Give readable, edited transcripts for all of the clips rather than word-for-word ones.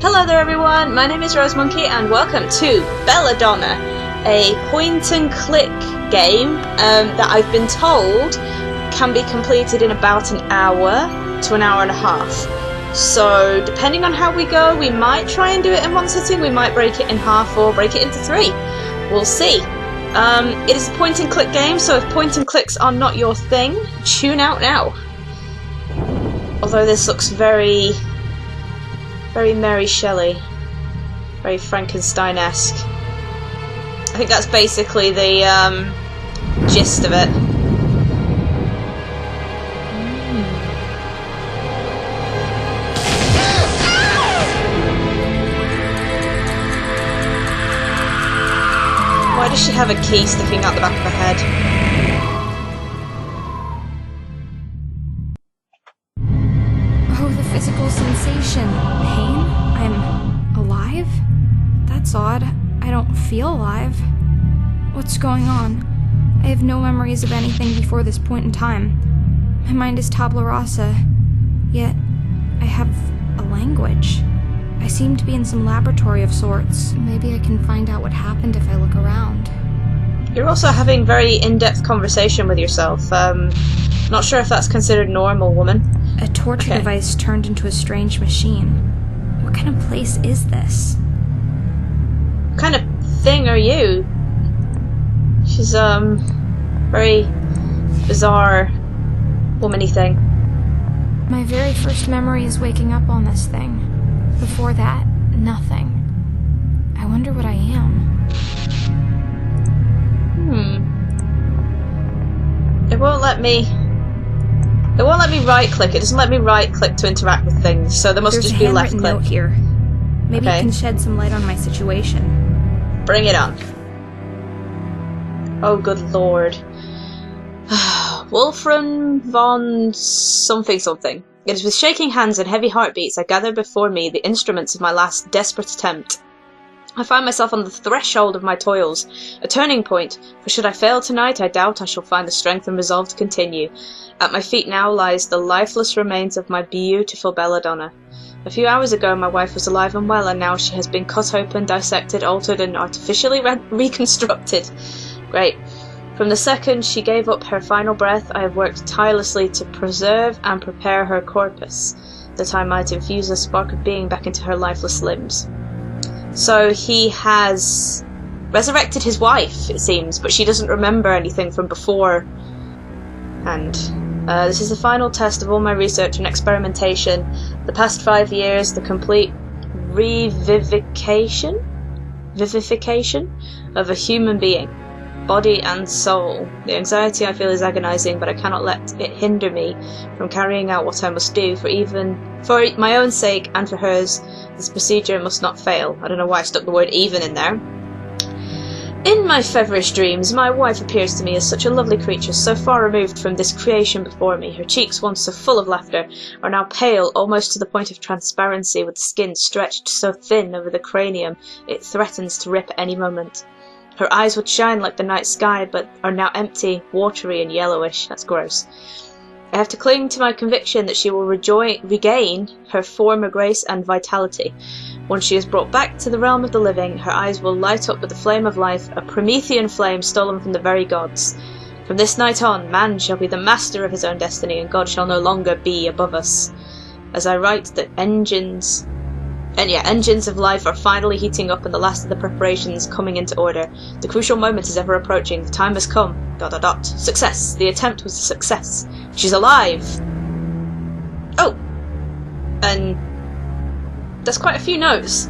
Hello there everyone, my name is Rosemonkey and welcome to Belladonna, a point-and-click game that I've been told can be completed in about an hour to an hour and a half. So depending on how we go, we might try and do it in one sitting, we might break it in half or break it into three. We'll see. It is a point-and-click game, so if point-and-clicks are not your thing, tune out now. Although this looks very Mary Shelley, very Frankenstein-esque. I think that's basically the gist of it. Why does she have a key sticking out the back of her head? Physical sensation. Pain? I'm alive? That's odd. I don't feel alive. What's going on? I have no memories of anything before this point in time. My mind is tabula rasa, yet I have a language. I seem to be in some laboratory of sorts. Maybe I can find out what happened if I look around. You're also having very in-depth conversation with yourself. Not sure if that's considered normal, woman. A torture device turned into a strange machine. What kind of place is this? What kind of thing are you? She's, very bizarre, womany thing. My very first memory is waking up on this thing. Before that, nothing. I wonder what I am. It won't let me right-click. It doesn't let me right-click to interact with things, so there must just be left-click. There's a handwritten note here. Maybe it can shed some light on my situation. Bring it on. Oh, good lord. Wolfram von something. It is with shaking hands and heavy heartbeats I gather before me the instruments of my last desperate attempt. I find myself on the threshold of my toils, a turning point, for should I fail tonight, I doubt I shall find the strength and resolve to continue. At my feet now lies the lifeless remains of my beautiful Belladonna. A few hours ago my wife was alive and well, and now she has been cut open, dissected, altered, and artificially reconstructed. Great. From the second she gave up her final breath, I have worked tirelessly to preserve and prepare her corpus, that I might infuse a spark of being back into her lifeless limbs. So he has resurrected his wife, it seems, but she doesn't remember anything from before. And this is the final test of all my research and experimentation. The past 5 years, the complete vivification of a human being, body and soul. The anxiety I feel is agonizing, but I cannot let it hinder me from carrying out what I must do, for my own sake and for hers. This procedure must not fail. I don't know why I stuck the word even in there. In my feverish dreams, my wife appears to me as such a lovely creature, so far removed from this creation before me. Her cheeks, once so full of laughter, are now pale almost to the point of transparency, with the skin stretched so thin over the cranium it threatens to rip at any moment. Her eyes would shine like the night sky, but are now empty, watery, and yellowish. That's gross. I have to cling to my conviction that she will regain her former grace and vitality. Once she is brought back to the realm of the living, her eyes will light up with the flame of life, a Promethean flame stolen from the very gods. From this night on, man shall be the master of his own destiny, and God shall no longer be above us. As I write, the engines of life are finally heating up, and the last of the preparations coming into order. The crucial moment is ever approaching. The time has come. ... Success. The attempt was a success. She's alive. Oh. And there's quite a few notes.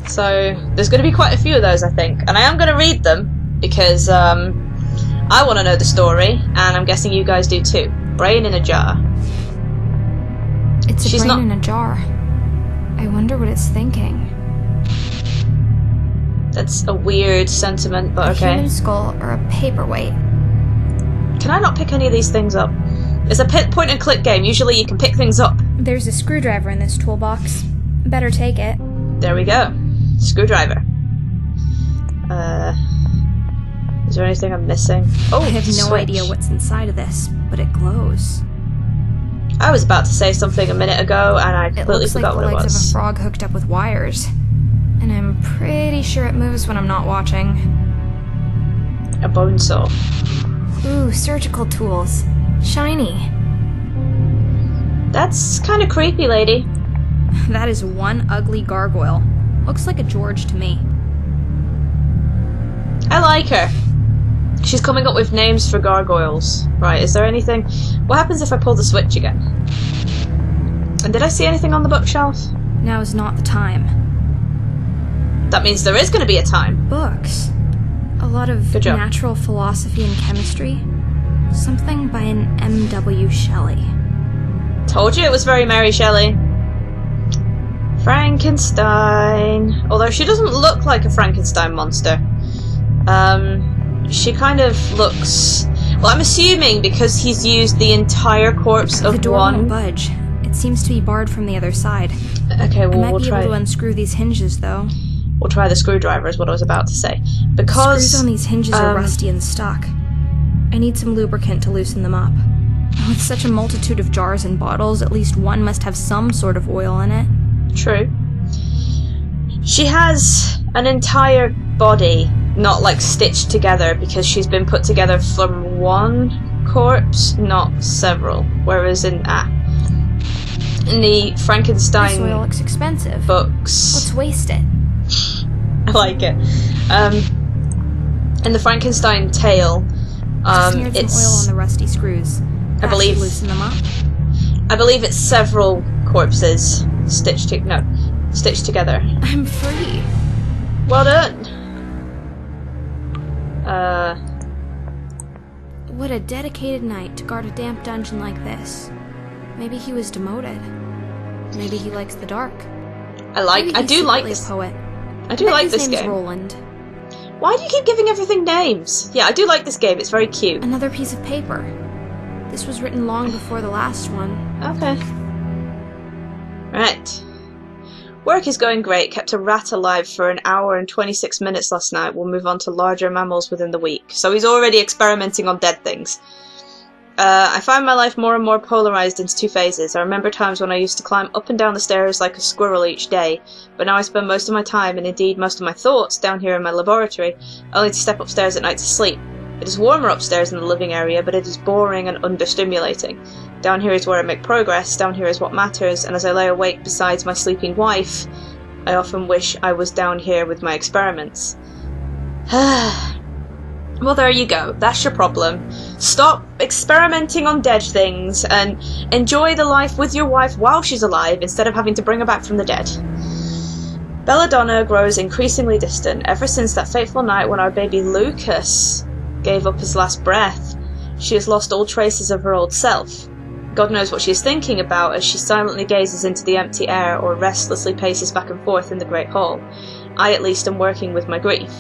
So there's going to be quite a few of those, I think. And I am going to read them because I want to know the story, and I'm guessing you guys do too. Brain in a jar. It's a brain in a jar. I wonder what it's thinking. That's a weird sentiment, but okay. A human skull or a paperweight. Can I not pick any of these things up? It's a point-and-click game. Usually you can pick things up. There's a screwdriver in this toolbox. Better take it. There we go. Screwdriver. Is there anything I'm missing? Oh, I have no idea what's inside of this, but it glows. I was about to say something a minute ago, and I completely forgot what it was. It looks like the legs of a frog hooked up with wires. And I'm pretty sure it moves when I'm not watching. A bone saw. Ooh, surgical tools. Shiny. That's kind of creepy, lady. That is one ugly gargoyle. Looks like a George to me. I like her. She's coming up with names for gargoyles. Right, is there anything... What happens if I pull the switch again? And did I see anything on the bookshelf? Now is not the time. That means there is going to be a time. Books. A lot of natural philosophy and chemistry. Something by an M.W. Shelley. Told you it was very Mary Shelley. Frankenstein. Although she doesn't look like a Frankenstein monster. She kind of looks... Well, I'm assuming because he's used the entire corpse of the door one... won't budge. It seems to be barred from the other side. Okay, well, I might be able to unscrew these hinges, though. We'll try the screwdriver, is what I was about to say. Because... Screws on these hinges are rusty and stuck. I need some lubricant to loosen them up. With such a multitude of jars and bottles, at least one must have some sort of oil in it. True. She has an entire body, not like stitched together, because she's been put together from one corpse, not several. Whereas in the Frankenstein this oil looks expensive. Books, let's waste it. I like it. In the Frankenstein tale, it's some oil on the rusty screws. I believe loosen them up. I believe it's several corpses stitched together. I'm free. Well done. What a dedicated knight to guard a damp dungeon like this. Maybe he was demoted. Maybe he likes the dark. I do like this. Poet. I do like this game. Roland. Why do you keep giving everything names? Yeah, I do like this game. It's very cute. Another piece of paper. This was written long before the last one. Okay. Right. Work is going great. Kept a rat alive for an hour and 26 minutes last night. We'll move on to larger mammals within the week. So he's already experimenting on dead things. I find my life more and more polarized into two phases. I remember times when I used to climb up and down the stairs like a squirrel each day, but now I spend most of my time, and indeed most of my thoughts, down here in my laboratory, only to step upstairs at night to sleep. It is warmer upstairs in the living area, but it is boring and understimulating. Down here is where I make progress, down here is what matters, and as I lay awake beside my sleeping wife, I often wish I was down here with my experiments. Well, there you go. That's your problem. Stop experimenting on dead things and enjoy the life with your wife while she's alive instead of having to bring her back from the dead. Belladonna grows increasingly distant ever since that fateful night when our baby Lucas gave up his last breath. She has lost all traces of her old self. God knows what she is thinking about as she silently gazes into the empty air or restlessly paces back and forth in the great hall. I at least am working with my grief.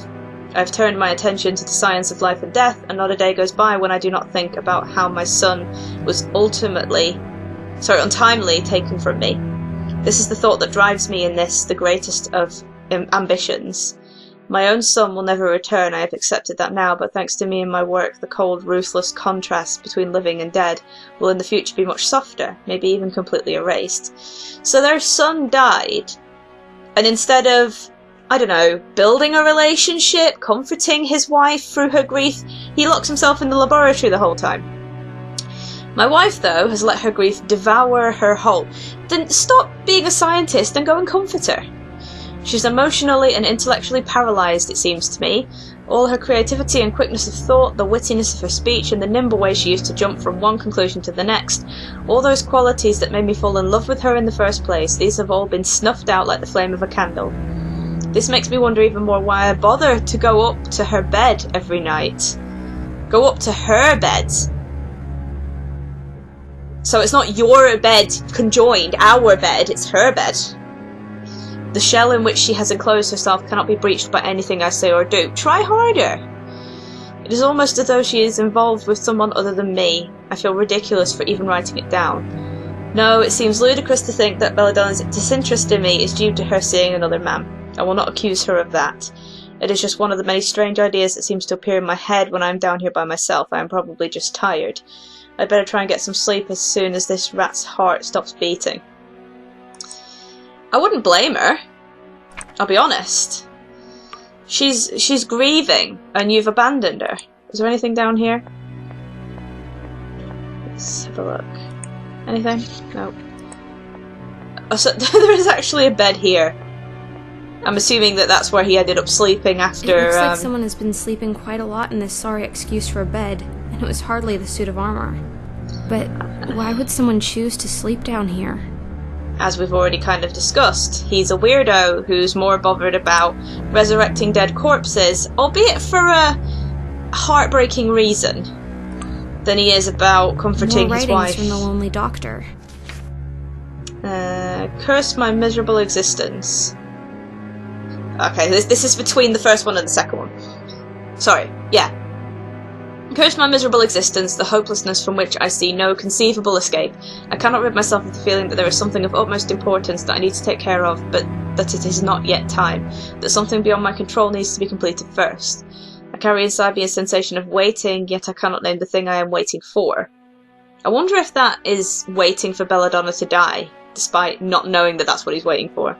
I've turned my attention to the science of life and death, and not a day goes by when I do not think about how my son was untimely taken from me. This is the thought that drives me in this, the greatest of ambitions. My own son will never return, I have accepted that now, but thanks to me and my work, the cold, ruthless contrast between living and dead will in the future be much softer, maybe even completely erased. So their son died, and instead of, I don't know, building a relationship, comforting his wife through her grief, he locks himself in the laboratory the whole time. My wife, though, has let her grief devour her whole. Then stop being a scientist and go and comfort her. She's emotionally and intellectually paralysed, it seems to me. All her creativity and quickness of thought, the wittiness of her speech, and the nimble way she used to jump from one conclusion to the next, all those qualities that made me fall in love with her in the first place, these have all been snuffed out like the flame of a candle. This makes me wonder even more why I bother to go up to her bed every night. Go up to her bed. So it's not your bed conjoined, our bed, it's her bed. The shell in which she has enclosed herself cannot be breached by anything I say or do. Try harder! It is almost as though she is involved with someone other than me. I feel ridiculous for even writing it down. No, it seems ludicrous to think that Belladonna's disinterest in me is due to her seeing another man. I will not accuse her of that. It is just one of the many strange ideas that seems to appear in my head when I am down here by myself. I am probably just tired. I'd better try and get some sleep as soon as this rat's heart stops beating. I wouldn't blame her. I'll be honest. She's grieving, and you've abandoned her. Is there anything down here? Let's have a look. Anything? Nope. Oh, so there is actually a bed here. I'm assuming that that's where he ended up sleeping after... It looks like someone has been sleeping quite a lot in this sorry excuse for a bed, and it was hardly the suit of armor. But why would someone choose to sleep down here? As we've already kind of discussed, he's a weirdo who's more bothered about resurrecting dead corpses, albeit for a heartbreaking reason, than he is about comforting his wife. From the lonely doctor. Curse my miserable existence. Okay, this is between the first one and the second one. Sorry, yeah. Curse my miserable existence, the hopelessness from which I see no conceivable escape. I cannot rid myself of the feeling that there is something of utmost importance that I need to take care of, but that it is not yet time. That something beyond my control needs to be completed first. I carry inside me a sensation of waiting, yet I cannot name the thing I am waiting for. I wonder if that is waiting for Belladonna to die, despite not knowing that that's what he's waiting for.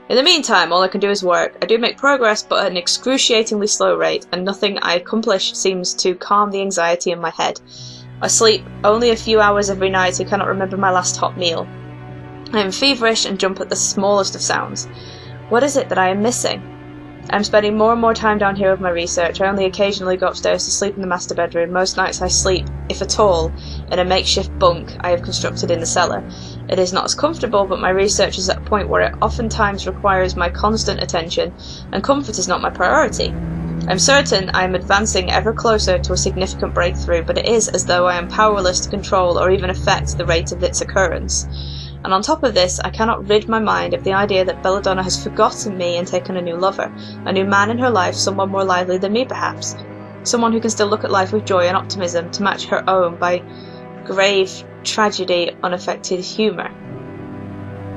In the meantime, all I can do is work. I do make progress, but at an excruciatingly slow rate, and nothing I accomplish seems to calm the anxiety in my head. I sleep only a few hours every night and cannot remember my last hot meal. I am feverish and jump at the smallest of sounds. What is it that I am missing? I am spending more and more time down here with my research. I only occasionally go upstairs to sleep in the master bedroom. Most nights I sleep, if at all, in a makeshift bunk I have constructed in the cellar. It is not as comfortable, but my research is at a point where it oftentimes requires my constant attention, and comfort is not my priority. I am certain I am advancing ever closer to a significant breakthrough, but it is as though I am powerless to control or even affect the rate of its occurrence. And on top of this, I cannot rid my mind of the idea that Belladonna has forgotten me and taken a new lover, a new man in her life, someone more lively than me perhaps. Someone who can still look at life with joy and optimism to match her own by grave tragedy unaffected humour.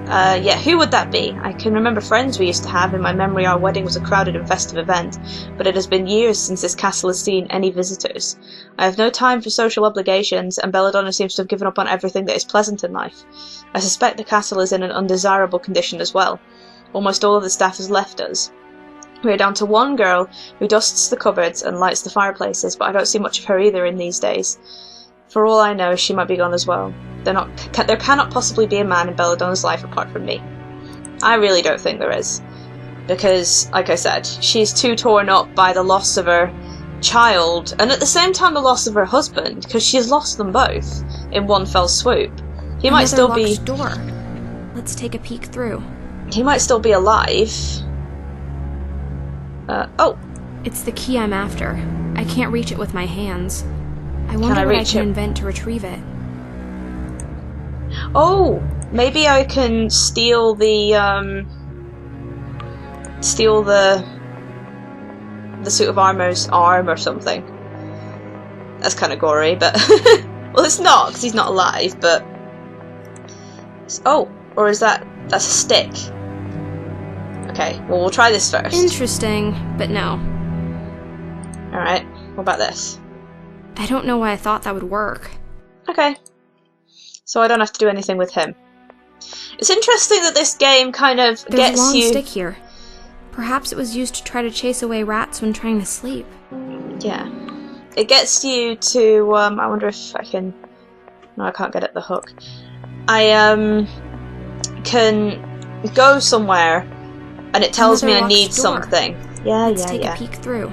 Yeah, who would that be? I can remember friends we used to have. In my memory our wedding was a crowded and festive event, but it has been years since this castle has seen any visitors. I have no time for social obligations, and Belladonna seems to have given up on everything that is pleasant in life. I suspect the castle is in an undesirable condition as well. Almost all of the staff has left us. We are down to one girl who dusts the cupboards and lights the fireplaces, but I don't see much of her either in these days. For all I know, she might be gone as well. There cannot possibly be a man in Belladonna's life apart from me. I really don't think there is. Because, like I said, she's too torn up by the loss of her child, and at the same time the loss of her husband, because she's lost them both in one fell swoop. He might still be... door. Let's take a peek through. He might still be alive. Oh! It's the key I'm after. I can't reach it with my hands. I wonder what I can invent to retrieve it. Oh! Maybe I can steal the, the suit of armor's arm or something. That's kind of gory, but... well, it's not, because he's not alive, but... Oh! Or is that... that's a stick. Okay, well, we'll try this first. Interesting, but no. Alright, what about this? I don't know why I thought that would work. Okay. So I don't have to do anything with him. It's interesting that this game kind of There's gets a long you... stick here. Perhaps it was used to try to chase away rats when trying to sleep. Yeah. It gets you to, I wonder if I can... No, I can't get at the hook. I, can go somewhere, and it tells me I need something. Yeah, Let's take a peek through.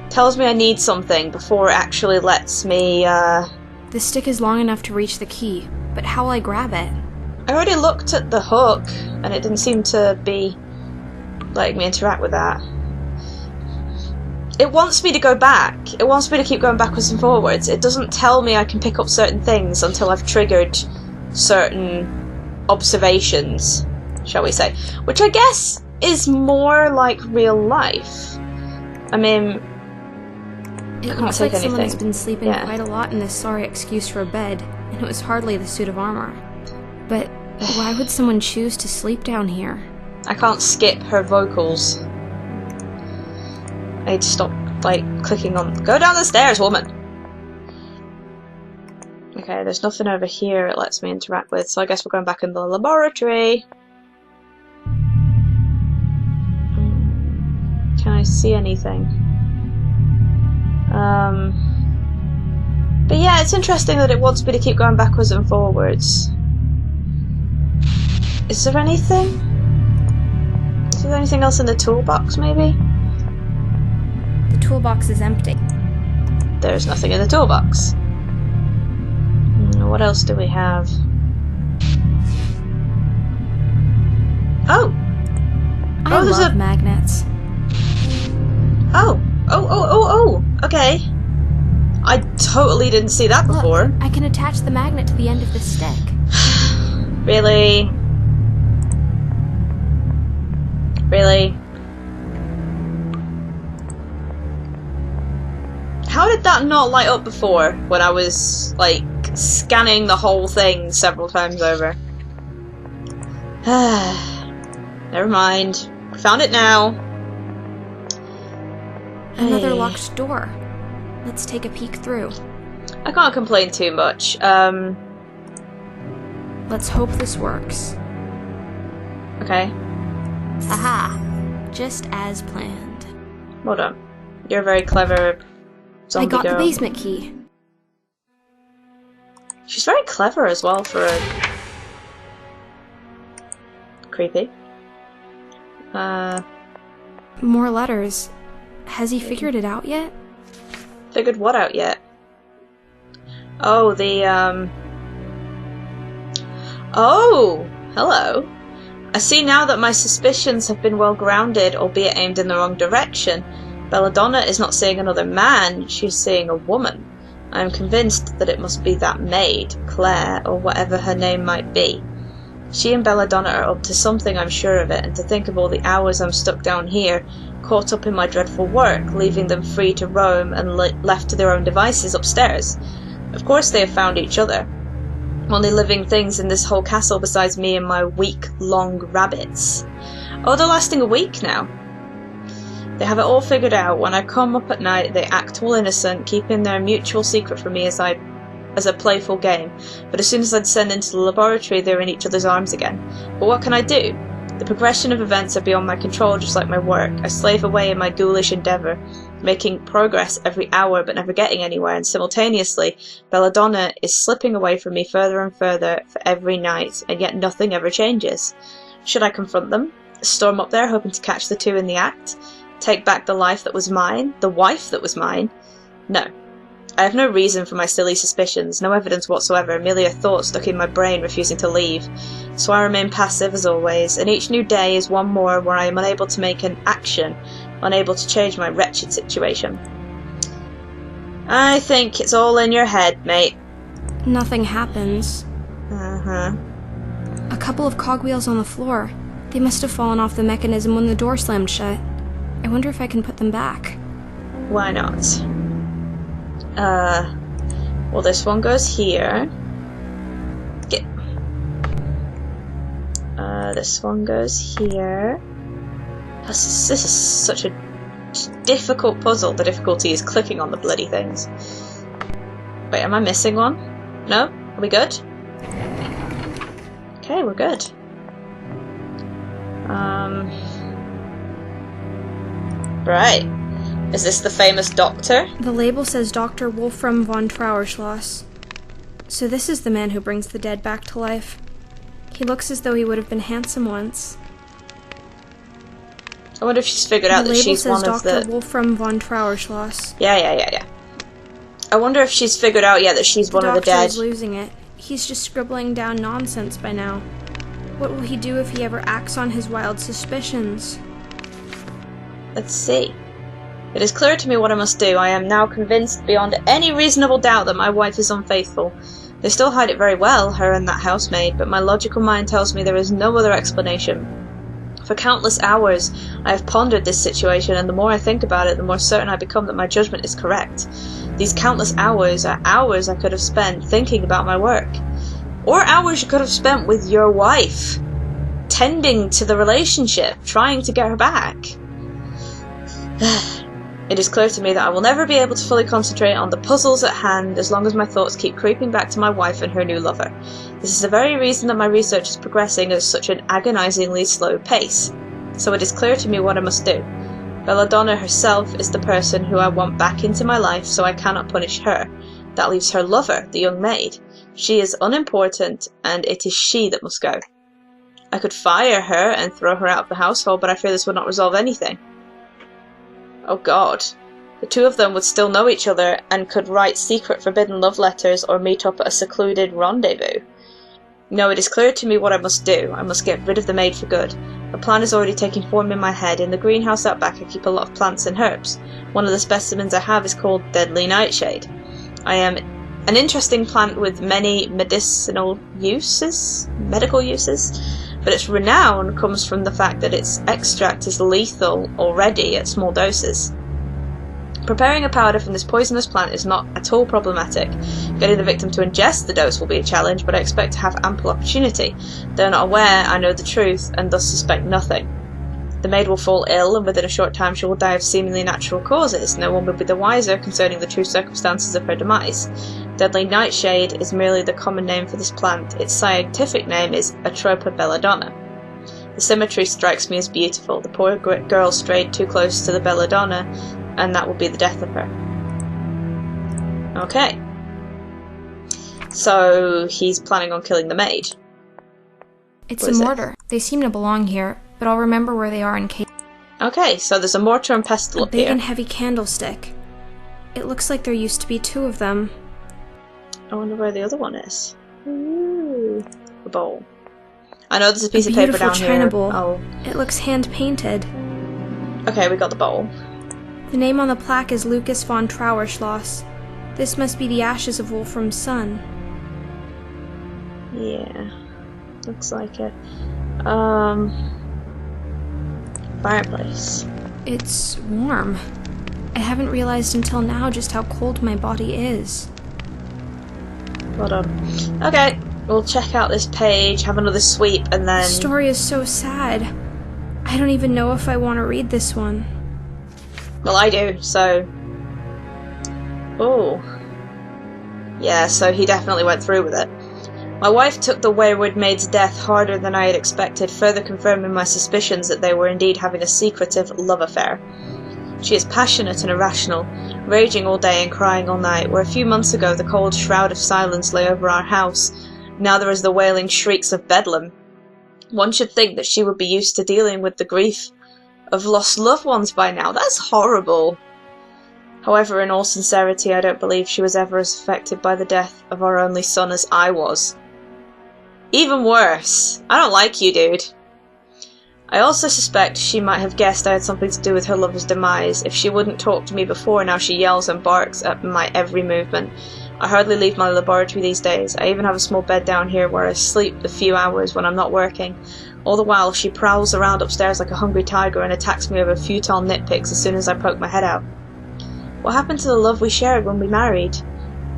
Tells me I need something before it actually lets me, The stick is long enough to reach the key, but how will I grab it? I already looked at the hook, and it didn't seem to be letting me interact with that. It wants me to go back. It wants me to keep going backwards and forwards. It doesn't tell me I can pick up certain things until I've triggered certain observations, shall we say. Which I guess is more like real life. I mean... It looks like someone's been sleeping quite a lot in this sorry excuse for a bed, and it was hardly the suit of armor. But why would someone choose to sleep down here? I can't skip her vocals. I need to stop, like, clicking on... Go down the stairs, woman! Okay, there's nothing over here it lets me interact with, so I guess we're going back in the laboratory. Can I see anything? But yeah, it's interesting that it wants me to keep going backwards and forwards. Is there anything? Is there anything else in the toolbox, maybe? The toolbox is empty. There's nothing in the toolbox. What else do we have? Oh! I love magnets. Oh! Okay. I totally didn't see that before. Look, I can attach the magnet to the end of this stick. Really? Really? How did that not light up before when I was, like, scanning the whole thing several times over? Never mind. Found it now. Another Hey. locked door. Let's take a peek through. I can't complain too much. Let's hope this works. Okay. Aha! Just as planned. Well done. You're a very clever zombie I got girl. the basement key. She's very clever as well for a... creepy. More letters. Has he figured it out yet? Figured what out yet? Oh, Oh! Hello. I see now that my suspicions have been well grounded, albeit aimed in the wrong direction. Belladonna is not seeing another man, she's seeing a woman. I am convinced that it must be that maid, Claire, or whatever her name might be. She and Belladonna are up to something, I'm sure of it, and to think of all the hours I'm stuck down here, caught up in my dreadful work, leaving them free to roam and left to their own devices upstairs. Of course they have found each other. Only living things in this whole castle besides me and my week-long rabbits. Oh, they're lasting a week now. They have it all figured out. When I come up at night, they act all innocent, keeping their mutual secret from me as a playful game. But as soon as I descend into the laboratory, they're in each other's arms again. But what can I do? The progression of events are beyond my control, just like my work. I slave away in my ghoulish endeavour, making progress every hour but never getting anywhere, and simultaneously, Belladonna is slipping away from me further and further for every night, and yet nothing ever changes. Should I confront them? Storm up there, hoping to catch the two in the act? Take back the life that was mine? The wife that was mine? No. I have no reason for my silly suspicions, no evidence whatsoever, merely a thought stuck in my brain refusing to leave. So I remain passive as always, and each new day is one more where I am unable to make an action, unable to change my wretched situation. I think it's all in your head, mate. Nothing happens. Uh-huh. A couple of cogwheels on the floor. They must have fallen off the mechanism when the door slammed shut. I wonder if I can put them back. Why not? Well, this one goes here. This one goes here. This is such a difficult puzzle. The difficulty is clicking on the bloody things. Wait, am I missing one? No? Are we good? Okay, we're good. Right. Is this the famous doctor? The label says Dr. Wolfram von Trauerschloss. So this is the man who brings the dead back to life. He looks as though he would have been handsome once. I wonder if she's figured out that she's one of the... The label says Dr. Wolfram von Trauerschloss. Yeah. I wonder if she's figured out yet that she's one of the dead. The doctor is losing it. He's just scribbling down nonsense by now. What will he do if he ever acts on his wild suspicions? Let's see. It is clear to me what I must do. I am now convinced beyond any reasonable doubt that my wife is unfaithful. They still hide it very well, her and that housemaid, but my logical mind tells me there is no other explanation. For countless hours I have pondered this situation, and the more I think about it, the more certain I become that my judgment is correct. These countless hours are hours I could have spent thinking about my work. Or hours you could have spent with your wife, tending to the relationship, trying to get her back. It is clear to me that I will never be able to fully concentrate on the puzzles at hand as long as my thoughts keep creeping back to my wife and her new lover. This is the very reason that my research is progressing at such an agonizingly slow pace. So it is clear to me what I must do. Belladonna herself is the person who I want back into my life, so I cannot punish her. That leaves her lover, the young maid. She is unimportant, and it is she that must go. I could fire her and throw her out of the household, but I fear this would not resolve anything. Oh god. The two of them would still know each other and could write secret forbidden love letters or meet up at a secluded rendezvous. No, it is clear to me what I must do. I must get rid of the maid for good. A plan is already taking form in my head. In the greenhouse out back I keep a lot of plants and herbs. One of the specimens I have is called Deadly Nightshade. I am an interesting plant with many medical uses, but its renown comes from the fact that its extract is lethal already at small doses. Preparing a powder from this poisonous plant is not at all problematic. Getting the victim to ingest the dose will be a challenge, but I expect to have ample opportunity. Though not aware, I know the truth, and thus suspect nothing. The maid will fall ill, and within a short time she will die of seemingly natural causes. No one will be the wiser concerning the true circumstances of her demise. Deadly Nightshade is merely the common name for this plant. Its scientific name is Atropa belladonna. The symmetry strikes me as beautiful. The poor girl strayed too close to the belladonna, and that will be the death of her. Okay. So he's planning on killing the maid. It's a mortar. They seem to belong here, but I'll remember where they are in case. Okay, so there's a mortar and pestle up here. A big and heavy candlestick. It looks like there used to be two of them. I wonder where the other one is. Ooh, a bowl. I know there's a piece of paper down here. China bowl. Oh. It looks hand-painted. Okay, we got the bowl. The name on the plaque is Lucas von Trauerschloss. This must be the ashes of Wolfram's son. Yeah, looks like it. Fireplace. It's warm. I haven't realized until now just how cold my body is. Hold on. Okay, we'll check out this page, have another sweep, and then... The story is so sad. I don't even know if I want to read this one. Well, I do, so... Oh. Yeah, so he definitely went through with it. My wife took the wayward maid's death harder than I had expected, further confirming my suspicions that they were indeed having a secretive love affair. She is passionate and irrational, raging all day and crying all night. Where a few months ago the cold shroud of silence lay over our house, now there is the wailing shrieks of bedlam. One should think that she would be used to dealing with the grief of lost loved ones by now. That's horrible. However, in all sincerity, I don't believe she was ever as affected by the death of our only son as I was. Even worse. I don't like you, dude. I also suspect she might have guessed I had something to do with her lover's demise. If she wouldn't talk to me before, now she yells and barks at my every movement. I hardly leave my laboratory these days. I even have a small bed down here where I sleep the few hours when I'm not working. All the while, she prowls around upstairs like a hungry tiger and attacks me over futile nitpicks as soon as I poke my head out. What happened to the love we shared when we married?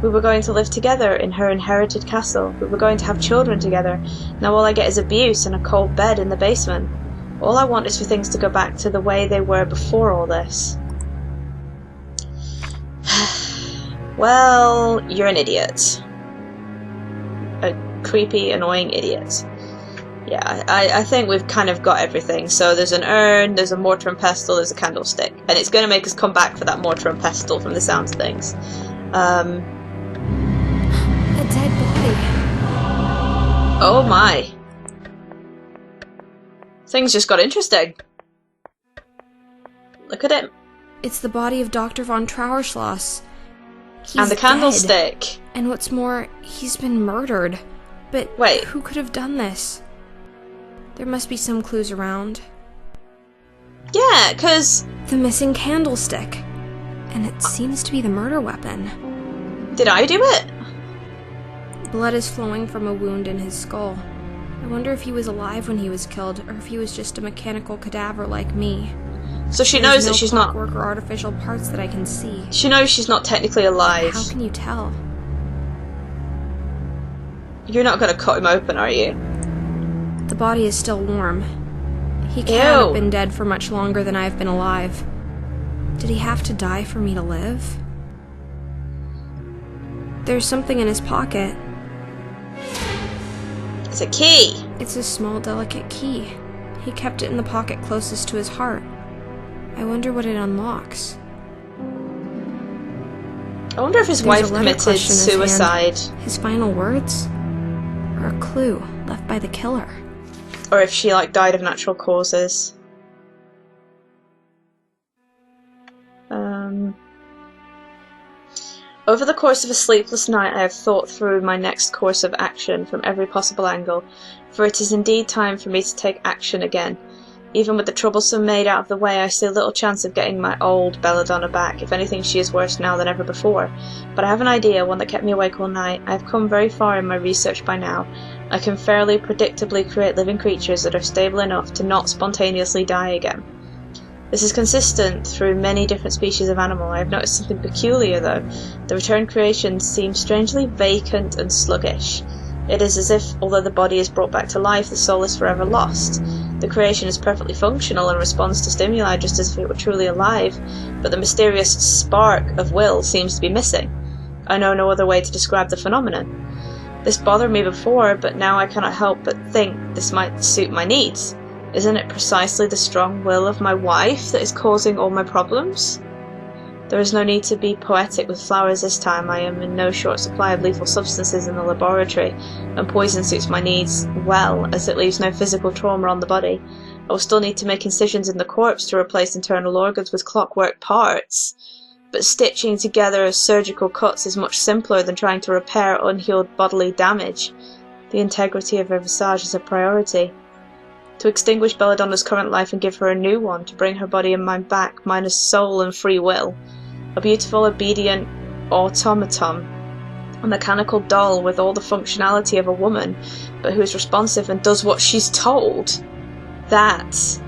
We were going to live together in her inherited castle. We were going to have children together. Now all I get is abuse and a cold bed in the basement. All I want is for things to go back to the way they were before all this. Well, you're an idiot. A creepy, annoying idiot. Yeah, I think we've kind of got everything. So there's an urn, there's a mortar and pestle, there's a candlestick. And it's going to make us come back for that mortar and pestle from the sounds of things. A dead body. Oh my. Things just got interesting. Look at it. It's the body of Dr. von Trauerschloss. And the candlestick. Dead. And what's more, he's been murdered. But wait, who could have done this? There must be some clues around. Yeah, 'cause... The missing candlestick. And it seems to be the murder weapon. Did I do it? Blood is flowing from a wound in his skull. I wonder if he was alive when he was killed, or if he was just a mechanical cadaver like me. So she knows that she's not... There's no clockwork or artificial parts that I can see. She knows she's not technically alive. How can you tell? You're not going to cut him open, are you? The body is still warm. He can't have been dead for much longer than I've been alive. Did he have to die for me to live? There's something in his pocket. It's a key! It's a small, delicate key. He kept it in the pocket closest to his heart. I wonder what it unlocks. I wonder if his wife committed suicide. His final words? Or a clue left by the killer? Or if she, died of natural causes. Over the course of a sleepless night, I have thought through my next course of action from every possible angle, for it is indeed time for me to take action again. Even with the troublesome maid out of the way, I see little chance of getting my old Belladonna back. If anything, she is worse now than ever before. But I have an idea, one that kept me awake all night. I have come very far in my research by now. I can fairly predictably create living creatures that are stable enough to not spontaneously die again. This is consistent through many different species of animal. I have noticed something peculiar, though. The returned creations seem strangely vacant and sluggish. It is as if, although the body is brought back to life, the soul is forever lost. The creation is perfectly functional and responds to stimuli just as if it were truly alive, but the mysterious spark of will seems to be missing. I know no other way to describe the phenomenon. This bothered me before, but now I cannot help but think this might suit my needs. Isn't it precisely the strong will of my wife that is causing all my problems? There is no need to be poetic with flowers this time. I am in no short supply of lethal substances in the laboratory, and poison suits my needs well, as it leaves no physical trauma on the body. I will still need to make incisions in the corpse to replace internal organs with clockwork parts, but stitching together surgical cuts is much simpler than trying to repair unhealed bodily damage. The integrity of her visage is a priority. To extinguish Belladonna's current life and give her a new one, to bring her body and mind back, minus soul and free will. A beautiful, obedient automaton. A mechanical doll with all the functionality of a woman, but who is responsive and does what she's told. That,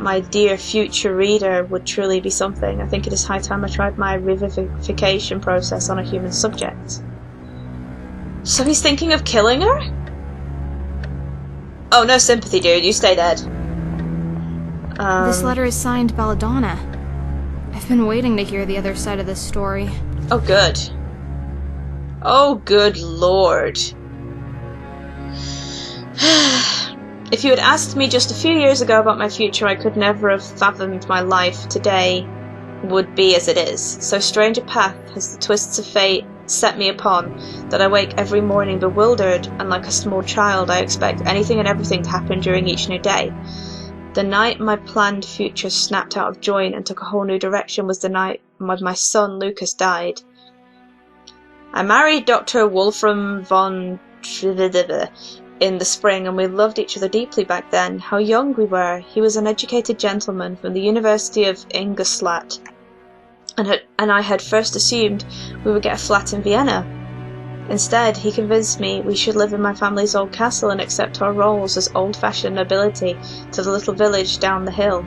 my dear future reader, would truly be something. I think it is high time I tried my revivification process on a human subject. So he's thinking of killing her? Oh, no sympathy, dude. You stay dead. This letter is signed Belladonna. I've been waiting to hear the other side of this story. Oh, good. Oh, good lord. If you had asked me just a few years ago about my future, I could never have fathomed my life today would be as it is. So strange a path has the twists of fate set me upon, that I wake every morning bewildered, and like a small child I expect anything and everything to happen during each new day. The night my planned future snapped out of joint and took a whole new direction was the night when my son Lucas died. I married Dr. Wolfram von in the spring, and we loved each other deeply back then. How young we were. He was an educated gentleman from the University of Ingolstadt, and I had first assumed we would get a flat in Vienna. Instead, he convinced me we should live in my family's old castle and accept our roles as old-fashioned nobility to the little village down the hill.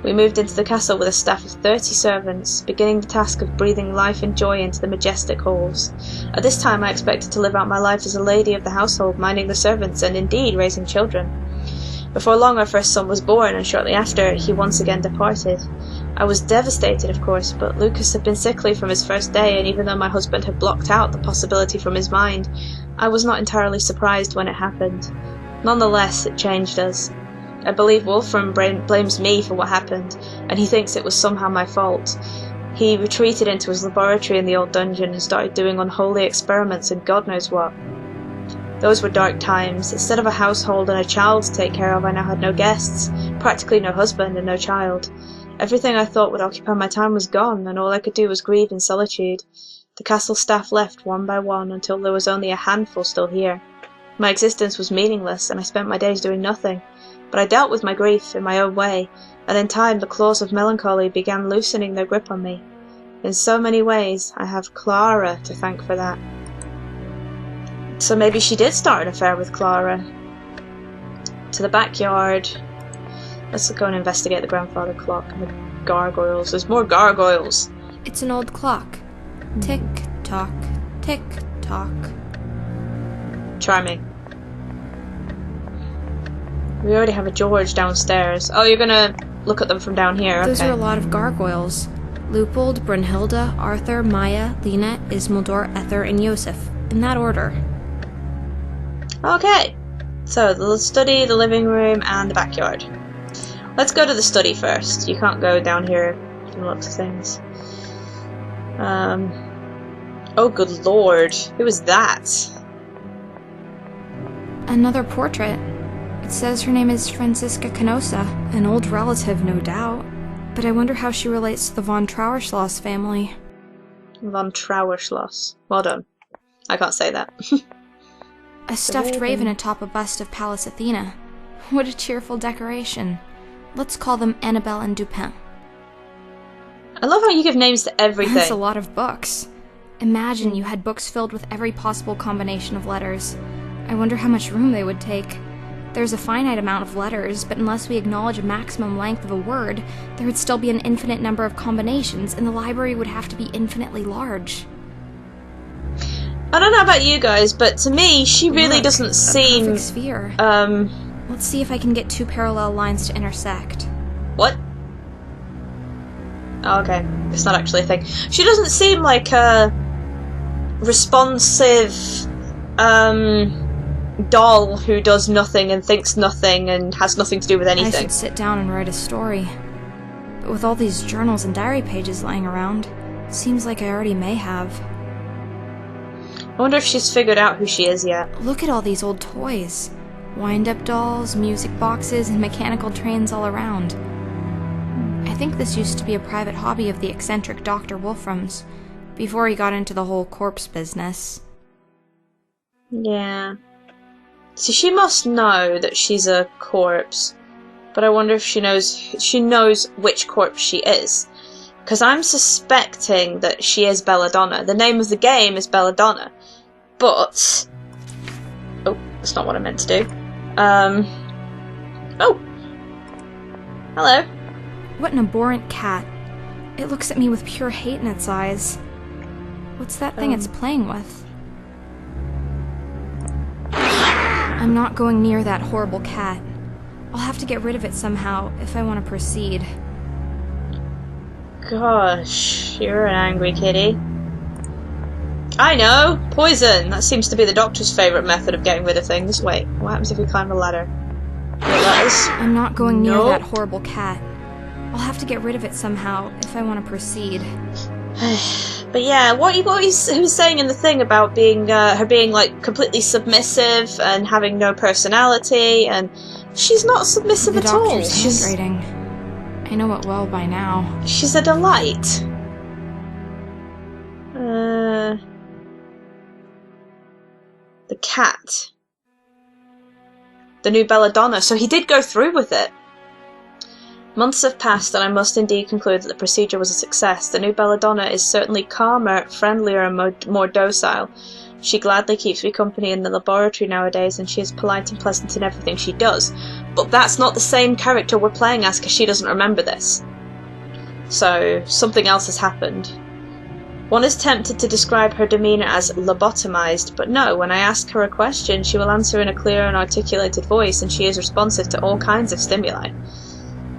We moved into the castle with a staff of 30 servants, beginning the task of breathing life and joy into the majestic halls. At this time I expected to live out my life as a lady of the household, minding the servants and indeed raising children. Before long our first son was born, and shortly after he once again departed. I was devastated, of course, but Lucas had been sickly from his first day, and even though my husband had blocked out the possibility from his mind, I was not entirely surprised when it happened. Nonetheless, it changed us. I believe Wolfram blames me for what happened, and he thinks it was somehow my fault. He retreated into his laboratory in the old dungeon and started doing unholy experiments and God knows what. Those were dark times. Instead of a household and a child to take care of, I now had no guests, practically no husband and no child. Everything I thought would occupy my time was gone, and all I could do was grieve in solitude. The castle staff left one by one until there was only a handful still here. My existence was meaningless, and I spent my days doing nothing. But I dealt with my grief in my own way, and in time the claws of melancholy began loosening their grip on me. In so many ways, I have Clara to thank for that. So maybe she did start an affair with Clara. To the backyard. Let's go and investigate the grandfather clock and the gargoyles. There's more gargoyles! It's an old clock. Tick-tock, tick-tock. Charming. We already have a George downstairs. Oh, you're gonna look at them from down here. Those okay. are a lot of gargoyles. Lupold, Brunhilde, Arthur, Maya, Lena, Ismildor, Ether, and Yosef. In that order. Okay. So, the study, the living room, and the backyard. Let's go to the study first. You can't go down here from the looks of things. Oh, good lord. Who is that? Another portrait. It says her name is Franziska Canosa, an old relative, no doubt. But I wonder how she relates to the von Trauerschloss family. Von Trauerschloss. Well done. I can't say that. A stuffed raven atop a bust of Pallas Athena. What a cheerful decoration. Let's call them Annabelle and Dupin. I love how you give names to everything. That's a lot of books. Imagine you had books filled with every possible combination of letters. I wonder how much room they would take. There's a finite amount of letters, but unless we acknowledge a maximum length of a word, there would still be an infinite number of combinations, and the library would have to be infinitely large. I don't know about you guys, but to me, she really Look, doesn't a seem... perfect sphere. Let's see if I can get two parallel lines to intersect. What? Oh, okay. It's not actually a thing. She doesn't seem like a responsive, doll who does nothing and thinks nothing and has nothing to do with I anything. should sit down and write a story. But with all these journals and diary pages lying around, seems like I already may have. I wonder if she's figured out who she is yet. Look at all these old toys. Wind-up dolls, music boxes, and mechanical trains all around. I think this used to be a private hobby of the eccentric Dr. Wolfram's, before he got into the whole corpse business. Yeah. See, she must know that she's a corpse, but I wonder if she knows which corpse she is. Because I'm suspecting that she is Belladonna. The name of the game is Belladonna. But... oh, that's not what I meant to do. Oh! Hello. What an abhorrent cat. It looks at me with pure hate in its eyes. What's that thing it's playing with? I'm not going near that horrible cat. I'll have to get rid of it somehow if I want to proceed. Gosh, you're an angry kitty. I know! Poison! That seems to be the doctor's favourite method of getting rid of things. Wait, what happens if we climb a ladder? I'm not going near that horrible cat. I'll have to get rid of it somehow if I want to proceed. But yeah, what he was saying in the thing about being her being like completely submissive and having no personality, and she's not submissive at all. The doctor's handwriting. I know it well by now. She's a delight. The cat. The new Belladonna. So he did go through with it. Months have passed, and I must indeed conclude that the procedure was a success. The new Belladonna is certainly calmer, friendlier, and more docile. She gladly keeps me company in the laboratory nowadays, and she is polite and pleasant in everything she does. But that's not the same character we're playing as, because she doesn't remember this. So, something else has happened. One is tempted to describe her demeanour as lobotomized, but no, when I ask her a question, she will answer in a clear and articulated voice, and she is responsive to all kinds of stimuli.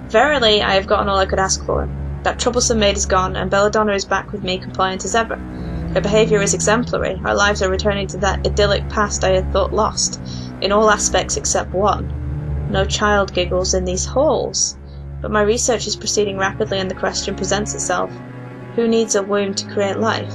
Verily, I have gotten all I could ask for. That troublesome maid is gone, and Belladonna is back with me, compliant as ever. Her behaviour is exemplary. Our lives are returning to that idyllic past I had thought lost, in all aspects except one. No child giggles in these halls. But my research is proceeding rapidly, and the question presents itself. Who needs a womb to create life?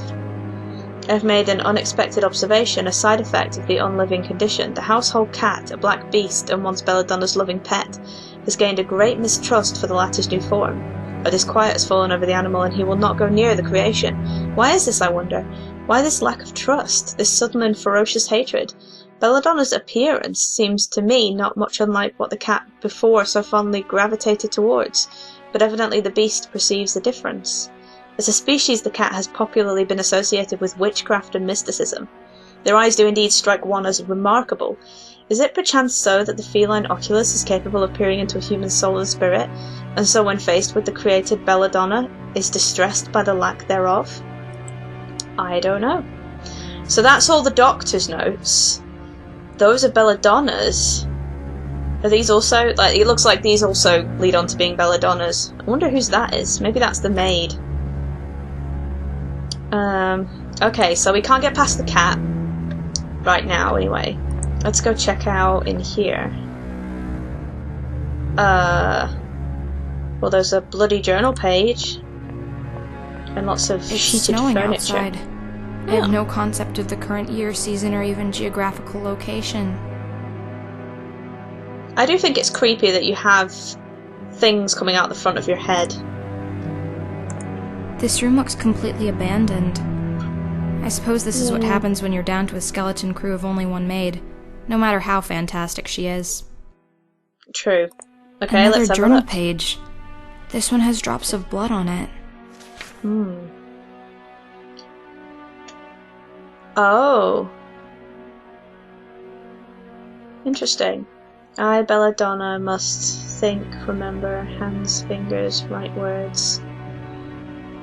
I have made an unexpected observation, a side effect of the unliving condition. The household cat, a black beast, and once Belladonna's loving pet, has gained a great mistrust for the latter's new form. A disquiet has fallen over the animal, and he will not go near the creation. Why is this, I wonder? Why this lack of trust, this sudden and ferocious hatred? Belladonna's appearance seems to me not much unlike what the cat before so fondly gravitated towards, but evidently the beast perceives the difference. As a species, the cat has popularly been associated with witchcraft and mysticism. Their eyes do indeed strike one as remarkable. Is it perchance so that the feline oculus is capable of peering into a human soul and spirit, and so when faced with the created Belladonna, is distressed by the lack thereof? I don't know. So that's all the doctor's notes. Those are Belladonna's. Are these also, like, it looks like these also lead on to being Belladonna's. I wonder whose that is. Maybe that's the maid. Okay, so we can't get past the cat right now, anyway. Let's go check out in here. Well, there's a bloody journal page. And lots of sheeted furniture. Outside. I have no concept of the current year, season, or even geographical location. I do think it's creepy that you have things coming out the front of your head. This room looks completely abandoned. I suppose this is what happens when you're down to a skeleton crew of only one maid, no matter how fantastic she is. True. Okay, Another let's have journal a look. page. This one has drops of blood on it. Oh. Interesting. I, Belladonna, must think, remember, hands, fingers, right words.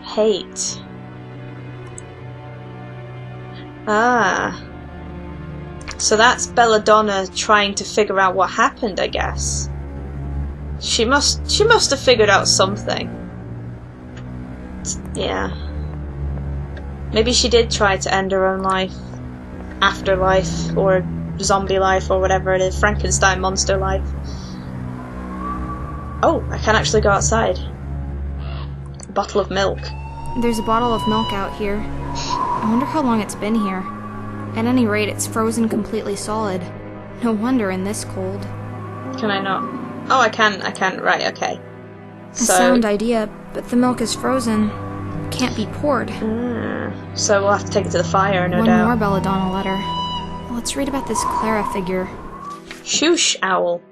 Hate. Ah. So that's Belladonna trying to figure out what happened, I guess. She must have figured out something. Yeah. Maybe she did try to end her own life. Afterlife, or zombie life, or whatever it is. Frankenstein monster life. Oh, I can actually go outside. A bottle of milk. There's a bottle of milk out here. I wonder how long it's been here. At any rate, it's frozen completely solid. No wonder in this cold. Can I not? Oh, I can. Right, okay. A sound idea, but the milk is frozen. Can't be poured. So we'll have to take it to the fire, no doubt. One more Belladonna letter. Let's read about this Clara figure. Shoosh, owl.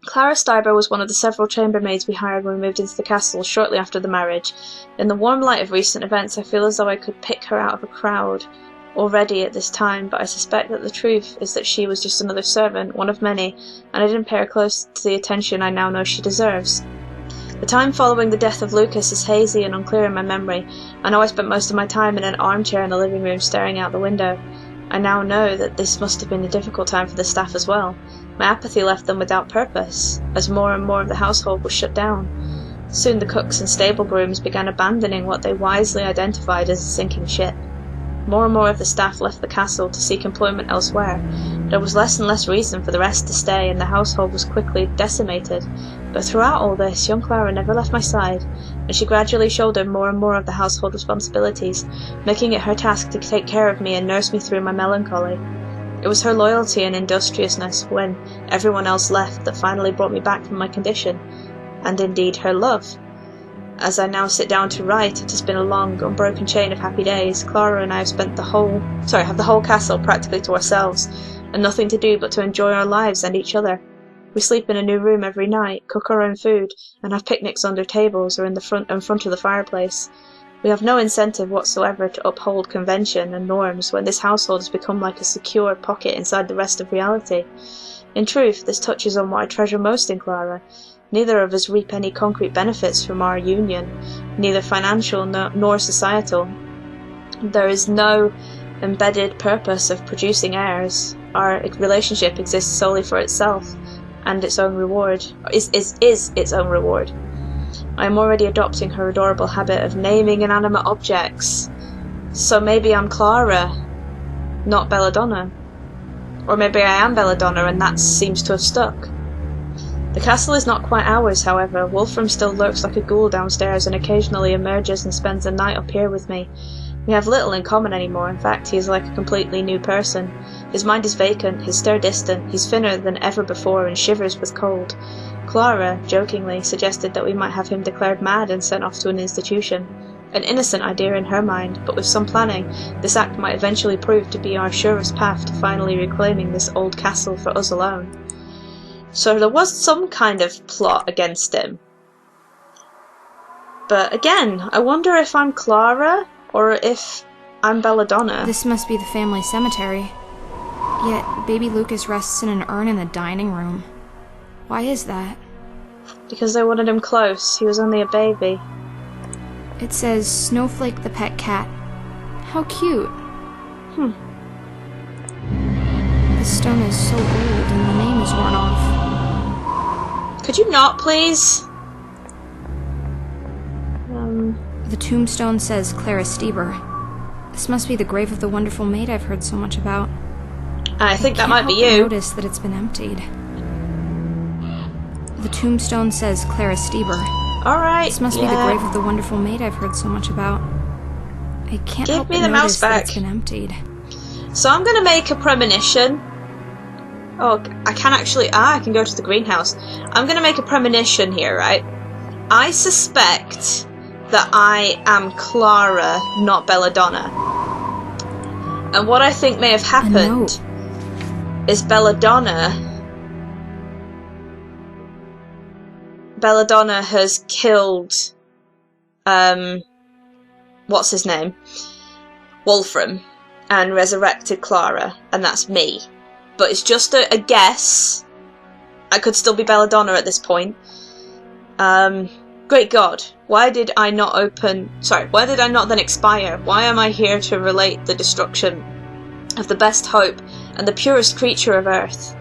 Clara Steiber was one of the several chambermaids we hired when we moved into the castle shortly after the marriage. In the warm light of recent events, I feel as though I could pick her out of a crowd already at this time, but I suspect that the truth is that she was just another servant, one of many, and I didn't pay her close to the attention I now know she deserves. The time following the death of Lucas is hazy and unclear in my memory. I know I spent most of my time in an armchair in the living room staring out the window. I now know that this must have been a difficult time for the staff as well. My apathy left them without purpose, as more and more of the household was shut down. Soon the cooks and stable grooms began abandoning what they wisely identified as a sinking ship. More and more of the staff left the castle to seek employment elsewhere. There was less and less reason for the rest to stay, and the household was quickly decimated. But throughout all this, young Clara never left my side, and she gradually shouldered more and more of the household responsibilities, making it her task to take care of me and nurse me through my melancholy. It was her loyalty and industriousness when everyone else left that finally brought me back from my condition, and indeed her love. As I now sit down to write, it has been a long, unbroken chain of happy days. Clara and I have have the whole castle practically to ourselves, and nothing to do but to enjoy our lives and each other. We sleep in a new room every night, cook our own food, and have picnics under tables or in front of the fireplace. We have no incentive whatsoever to uphold convention and norms when this household has become like a secure pocket inside the rest of reality. In truth, this touches on what I treasure most in Clara. Neither of us reap any concrete benefits from our union, neither financial nor societal. There is no embedded purpose of producing heirs. Our relationship exists solely for itself, and its own reward is its own reward. I am already adopting her adorable habit of naming inanimate objects. So maybe I'm Clara, not Belladonna. Or maybe I am Belladonna and that seems to have stuck. The castle is not quite ours, however. Wolfram still lurks like a ghoul downstairs and occasionally emerges and spends the night up here with me. We have little in common anymore. In fact, he is like a completely new person. His mind is vacant, his stare distant, he's thinner than ever before and shivers with cold. Clara, jokingly, suggested that we might have him declared mad and sent off to an institution. An innocent idea in her mind, but with some planning, this act might eventually prove to be our surest path to finally reclaiming this old castle for us alone. So there was some kind of plot against him. But again, I wonder if I'm Clara, or if I'm Belladonna. This must be the family cemetery. Yet, baby Lucas rests in an urn in the dining room. Why is that? Because they wanted him close. He was only a baby. It says, Snowflake the pet cat. How cute. The stone is so old and the name is worn off. Could you not, please? The tombstone says Clara Stieber. This must be the grave of the wonderful maid I've heard so much about. I think that might be I you. notice that it's been emptied. The tombstone says Clara Stieber. Alright, This must be the grave of the wonderful maid I've heard so much about. I can't Give help me but the mouse notice that back. it's been emptied. So I'm gonna make a premonition. Oh, I can actually... I can go to the greenhouse. I'm gonna make a premonition here, right? I suspect that I am Clara, not Belladonna. And what I think may have happened is Belladonna has killed what's his name? Wolfram, and resurrected Clara, and that's me. But it's just a guess. I could still be Belladonna at this point. Great God, why did I not then expire? Why am I here to relate the destruction of the best hope and the purest creature of earth?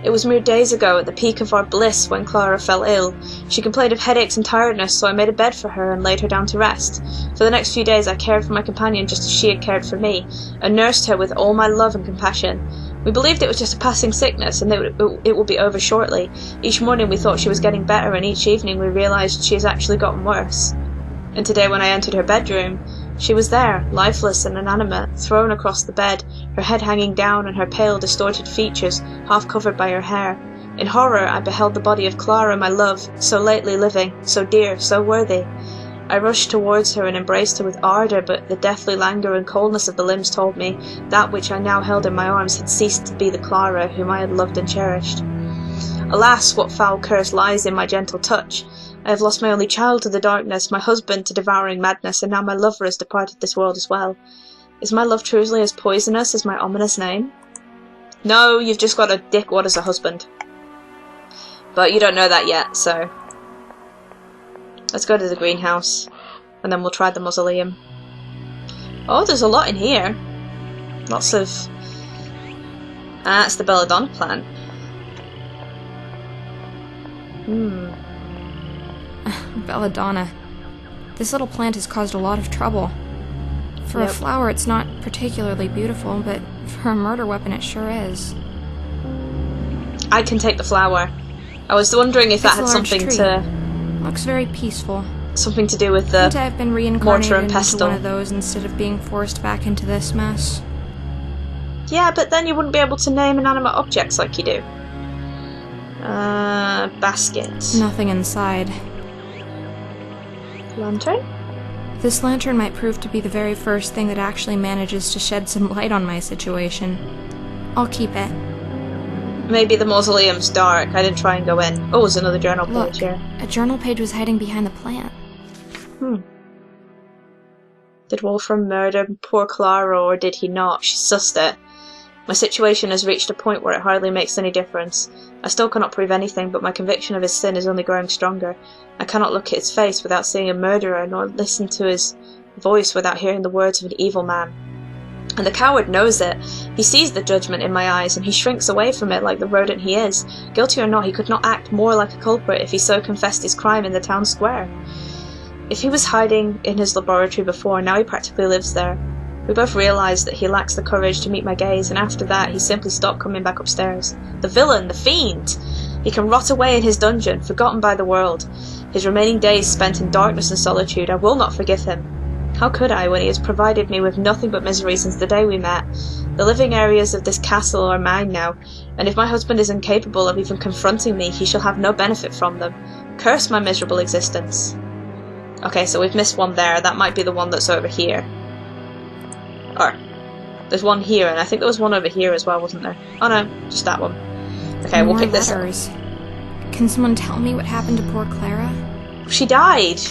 It was mere days ago, at the peak of our bliss, when Clara fell ill. She complained of headaches and tiredness, so I made a bed for her and laid her down to rest. For the next few days I cared for my companion just as she had cared for me, and nursed her with all my love and compassion. We believed it was just a passing sickness, and it would be over shortly. Each morning we thought she was getting better, and each evening we realised she has actually gotten worse. And today when I entered her bedroom, she was there, lifeless and inanimate, thrown across the bed, her head hanging down and her pale, distorted features half covered by her hair. In horror I beheld the body of Clara, my love, so lately living, so dear, so worthy. I rushed towards her and embraced her with ardour, but the deathly languor and coldness of the limbs told me that which I now held in my arms had ceased to be the Clara whom I had loved and cherished. Alas, what foul curse lies in my gentle touch! I have lost my only child to the darkness, my husband to devouring madness, and now my lover has departed this world as well. Is my love truly as poisonous as my ominous name? No, you've just got a dickwad as a husband. But you don't know that yet, so... Let's go to the greenhouse, and then we'll try the mausoleum. Oh, there's a lot in here. Lots of... it's the Belladonna Plan. Belladonna. This little plant has caused a lot of trouble. For a flower, it's not particularly beautiful, but for a murder weapon, it sure is. I can take the flower. I was wondering if that had something to... Looks very peaceful. Something to do with the I've been reincarnated mortar and into pestle. one of those instead of being forced back into this mess. Yeah, but then you wouldn't be able to name inanimate objects like you do. Basket. Nothing inside. Lantern? This lantern might prove to be the very first thing that actually manages to shed some light on my situation. I'll keep it. Maybe the mausoleum's dark. I didn't try and go in. Oh, there's another journal page here. A journal page was hiding behind the plant. Did Wolfram murder poor Clara, or did he not? She sussed it. My situation has reached a point where it hardly makes any difference. I still cannot prove anything, but my conviction of his sin is only growing stronger. I cannot look at his face without seeing a murderer, nor listen to his voice without hearing the words of an evil man. And the coward knows it. He sees the judgment in my eyes, and he shrinks away from it like the rodent he is. Guilty or not, he could not act more like a culprit if he so confessed his crime in the town square. If he was hiding in his laboratory before, now he practically lives there. We both realised that he lacks the courage to meet my gaze, and after that he simply stopped coming back upstairs. The villain! The fiend! He can rot away in his dungeon, forgotten by the world. His remaining days spent in darkness and solitude. I will not forgive him. How could I, when he has provided me with nothing but misery since the day we met? The living areas of this castle are mine now, and if my husband is incapable of even confronting me, he shall have no benefit from them. Curse my miserable existence. Okay, so we've missed one there. That might be the one that's over here. Or, there's one here, and I think there was one over here as well, wasn't there? Oh no, just that one. Okay, we'll pick this up. Can someone tell me what happened to poor Clara? She died!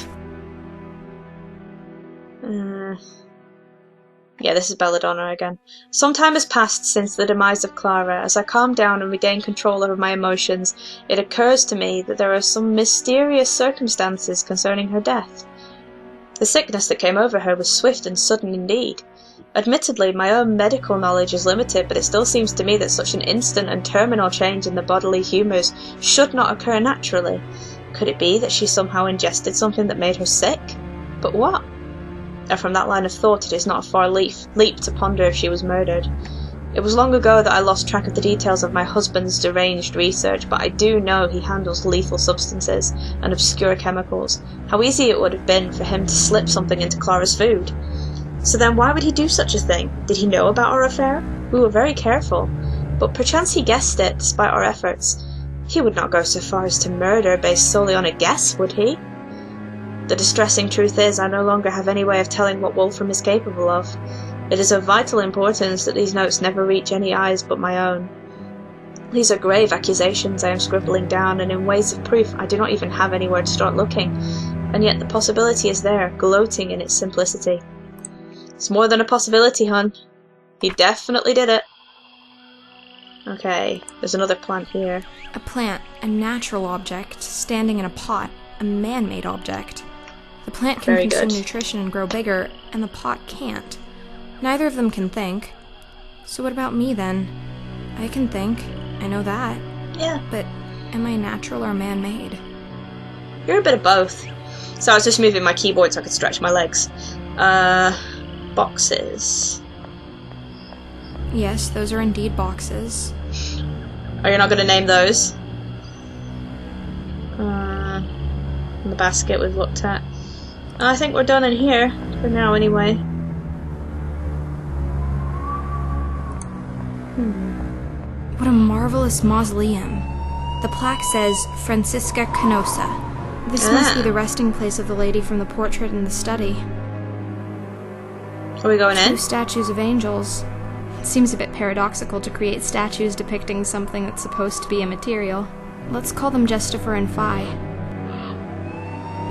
Yeah, this is Belladonna again. Some time has passed since the demise of Clara. As I calm down and regain control over my emotions, it occurs to me that there are some mysterious circumstances concerning her death. The sickness that came over her was swift and sudden indeed. Admittedly, my own medical knowledge is limited, but it still seems to me that such an instant and terminal change in the bodily humours should not occur naturally. Could it be that she somehow ingested something that made her sick? But what? And from that line of thought, it is not a far leap to ponder if she was murdered. It was long ago that I lost track of the details of my husband's deranged research, but I do know he handles lethal substances and obscure chemicals. How easy it would have been for him to slip something into Clara's food. So then why would he do such a thing? Did he know about our affair? We were very careful, but perchance he guessed it, despite our efforts. He would not go so far as to murder based solely on a guess, would he? The distressing truth is, I no longer have any way of telling what Wolfram is capable of. It is of vital importance that these notes never reach any eyes but my own. These are grave accusations I am scribbling down, and in ways of proof I do not even have anywhere to start looking, and yet the possibility is there, gloating in its simplicity. It's more than a possibility, hun. He definitely did it. Okay, there's another plant here. A plant, a natural object, standing in a pot, a man-made object. The plant can consume nutrition and grow bigger, and the pot can't. Neither of them can think. So what about me, then? I can think. I know that. Yeah. But am I natural or man-made? You're a bit of both. So I was just moving my keyboard so I could stretch my legs. Boxes. Yes, those are indeed boxes. Are you not going to name those? The basket we've looked at. I think we're done in here, for now anyway. What a marvelous mausoleum. The plaque says, Francisca Canosa. This must be the resting place of the lady from the portrait in the study. Are we going in? 2 statues of angels. It seems a bit paradoxical to create statues depicting something that's supposed to be immaterial. Let's call them Justifer and Phi.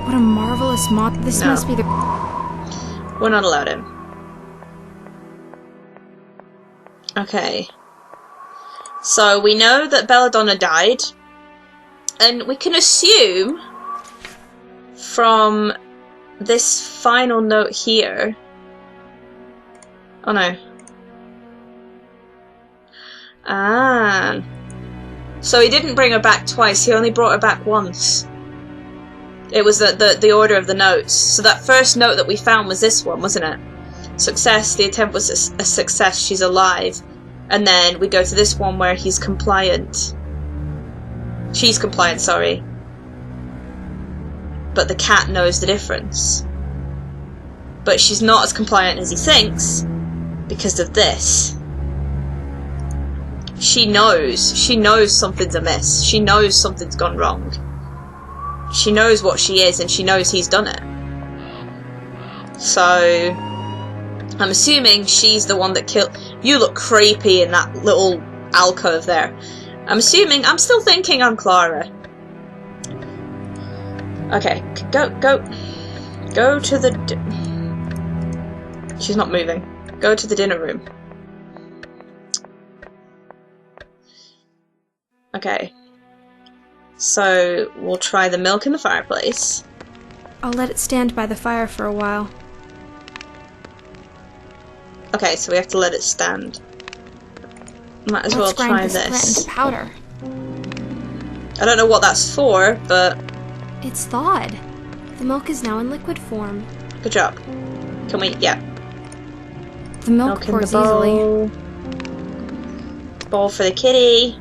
What a marvelous This must be the... We're not allowed in. Okay. So we know that Belladonna died. And we can assume from this final note here... Oh no. Ah. So he didn't bring her back twice, he only brought her back once. It was the order of the notes. So that first note that we found was this one, wasn't it? Success, the attempt was a success, she's alive. And then we go to this one where he's compliant. She's compliant, sorry. But the cat knows the difference. But she's not as compliant as he thinks because of this. She knows something's amiss. She knows something's gone wrong. She knows what she is and she knows he's done it. So I'm assuming she's the one that killed... You look creepy in that little alcove there. I'm still thinking I'm Clara. Okay, go to the... She's not moving. Go to the dinner room. Okay. So, we'll try the milk in the fireplace. I'll let it stand by the fire for a while. Okay, so we have to let it stand. Might as well try this. Let's grind this plant into powder. I don't know what that's for, but... It's thawed. The milk is now in liquid form. Good job. Can we... Yeah. The milk pours easily. Bowl for the kitty.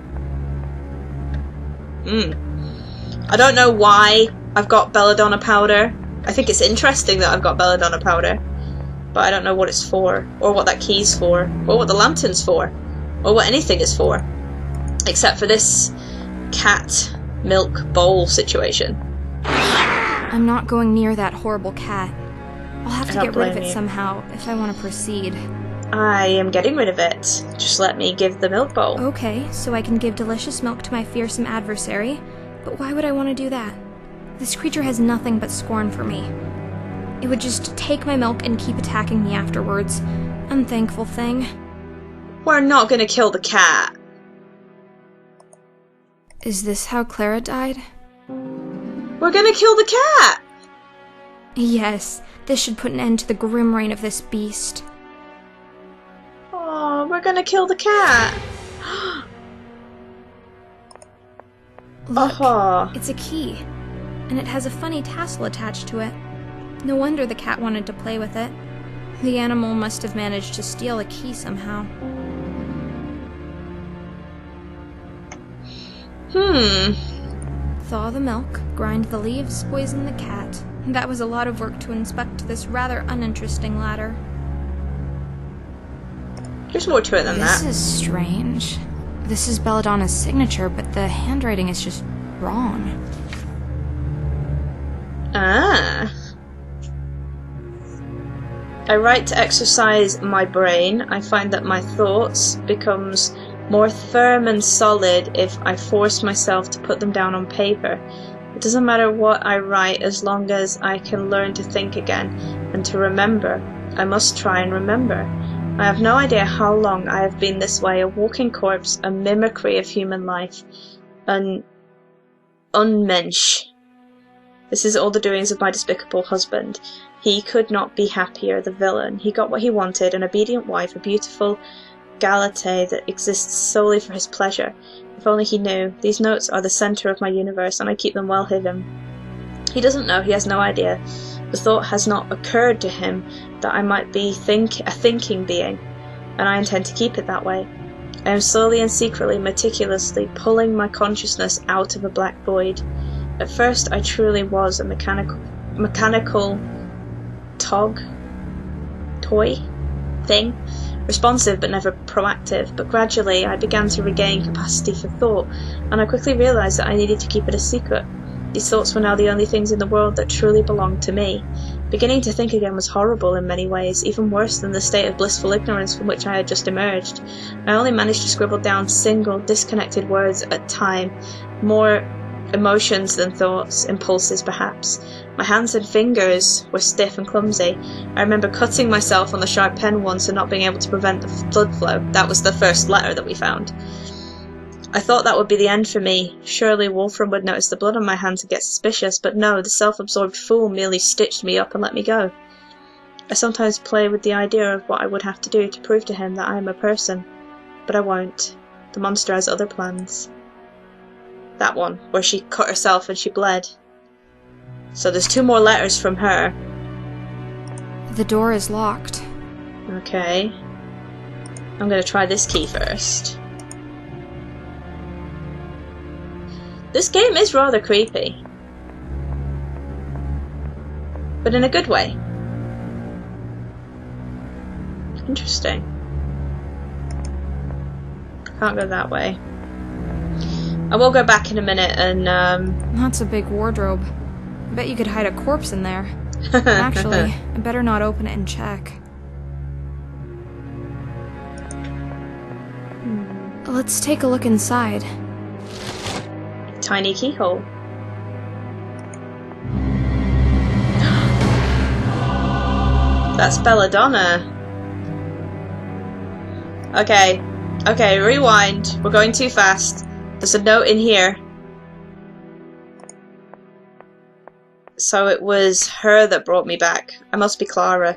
I don't know why I've got belladonna powder. I think it's interesting that I've got belladonna powder. But I don't know what it's for, or what that key's for, or what the lantern's for, or what anything is for. Except for this cat milk bowl situation. I'm not going near that horrible cat. I'll have to get rid of it somehow if I want to proceed. I am getting rid of it. Just let me give the milk bowl. Okay, so I can give delicious milk to my fearsome adversary. But why would I want to do that? This creature has nothing but scorn for me. It would just take my milk and keep attacking me afterwards. Unthankful thing. We're not gonna kill the cat. Is this how Clara died? We're gonna kill the cat! Yes, this should put an end to the grim reign of this beast. gonna kill the cat. Look, Oh. it's a key, and it has a funny tassel attached to it. No wonder the cat wanted to play with it. The animal must have managed to steal a key somehow. Thaw the milk, grind the leaves, poison the cat. That was a lot of work to inspect this rather uninteresting ladder. There's more to it than that. This is strange. This is Belladonna's signature, but the handwriting is just wrong. Ah. I write to exercise my brain. I find that my thoughts becomes more firm and solid if I force myself to put them down on paper. It doesn't matter what I write as long as I can learn to think again and to remember. I must try and remember. I have no idea how long I have been this way, a walking corpse, a mimicry of human life, an unmensch. This is all the doings of my despicable husband. He could not be happier, the villain. He got what he wanted, an obedient wife, a beautiful Galate that exists solely for his pleasure. If only he knew. These notes are the centre of my universe, and I keep them well hidden. He doesn't know, he has no idea. The thought has not occurred to him that I might be a thinking being, and I intend to keep it that way. I am slowly and secretly, meticulously pulling my consciousness out of a black void. At first I truly was a mechanical toy thing, responsive but never proactive, but gradually I began to regain capacity for thought, and I quickly realised that I needed to keep it a secret. These thoughts were now the only things in the world that truly belonged to me. Beginning to think again was horrible in many ways, even worse than the state of blissful ignorance from which I had just emerged. I only managed to scribble down single, disconnected words at a time, more emotions than thoughts, impulses perhaps. My hands and fingers were stiff and clumsy. I remember cutting myself on the sharp pen once and not being able to prevent the blood flow. That was the first letter that we found. I thought that would be the end for me. Surely Wolfram would notice the blood on my hands and get suspicious, but no, the self-absorbed fool merely stitched me up and let me go. I sometimes play with the idea of what I would have to do to prove to him that I am a person, but I won't. The monster has other plans. That one, where she cut herself and she bled. So there's 2 more letters from her. The door is locked. Okay. I'm gonna try this key first. This game is rather creepy. But in a good way. Interesting. Can't go that way. I will go back in a minute and, That's a big wardrobe. I bet you could hide a corpse in there. Actually, I better not open it and check. Let's take a look inside. Tiny keyhole. That's Belladonna. Okay, rewind. We're going too fast. There's a note in here. So it was her that brought me back. I must be Clara.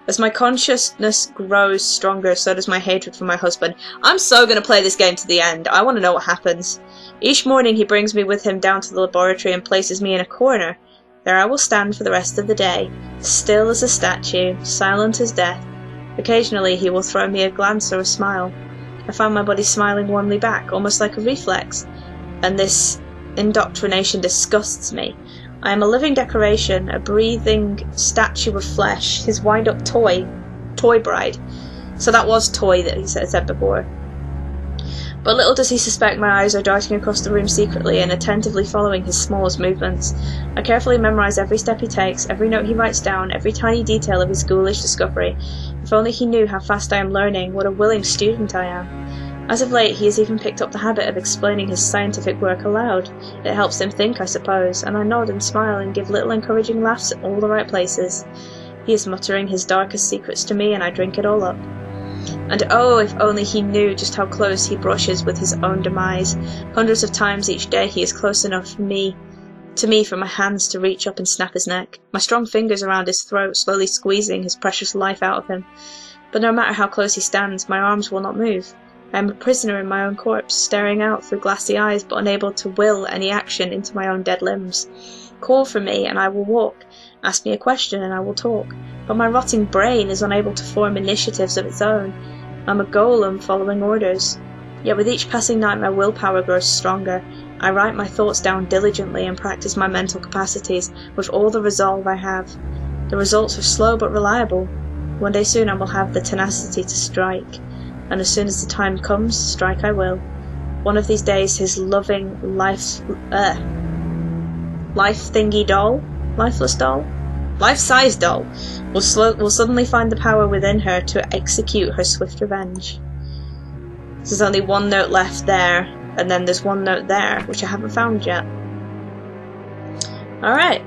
As my consciousness grows stronger, so does my hatred for my husband. I'm so gonna play this game to the end. I want to know what happens. Each morning he brings me with him down to the laboratory and places me in a corner. There I will stand for the rest of the day, still as a statue, silent as death. Occasionally he will throw me a glance or a smile. I find my body smiling warmly back, almost like a reflex, and this indoctrination disgusts me. I am a living decoration, a breathing statue of flesh, his wind-up toy bride. So that was toy that he said before. But little does he suspect my eyes are darting across the room secretly and attentively following his smallest movements. I carefully memorise every step he takes, every note he writes down, every tiny detail of his ghoulish discovery. If only he knew how fast I am learning, what a willing student I am. As of late, he has even picked up the habit of explaining his scientific work aloud. It helps him think, I suppose, and I nod and smile and give little encouraging laughs at all the right places. He is muttering his darkest secrets to me, and I drink it all up. And oh, if only he knew just how close he brushes with his own demise. Hundreds of times each day he is close enough for me to me for my hands to reach up and snap his neck, my strong fingers around his throat, slowly squeezing his precious life out of him. But no matter how close he stands, my arms will not move. I am a prisoner in my own corpse, staring out through glassy eyes but unable to will any action into my own dead limbs. Call for me and I will walk. Ask me a question and I will talk. But my rotting brain is unable to form initiatives of its own. I'm a golem following orders. Yet with each passing night my willpower grows stronger. I write my thoughts down diligently and practice my mental capacities with all the resolve I have. The results are slow but reliable. One day soon I will have the tenacity to strike. And as soon as the time comes, strike I will. One of these days his loving, lifeless doll, life-size doll, will suddenly find the power within her to execute her swift revenge. There's only one note left there, and then there's one note there, which I haven't found yet. Alright.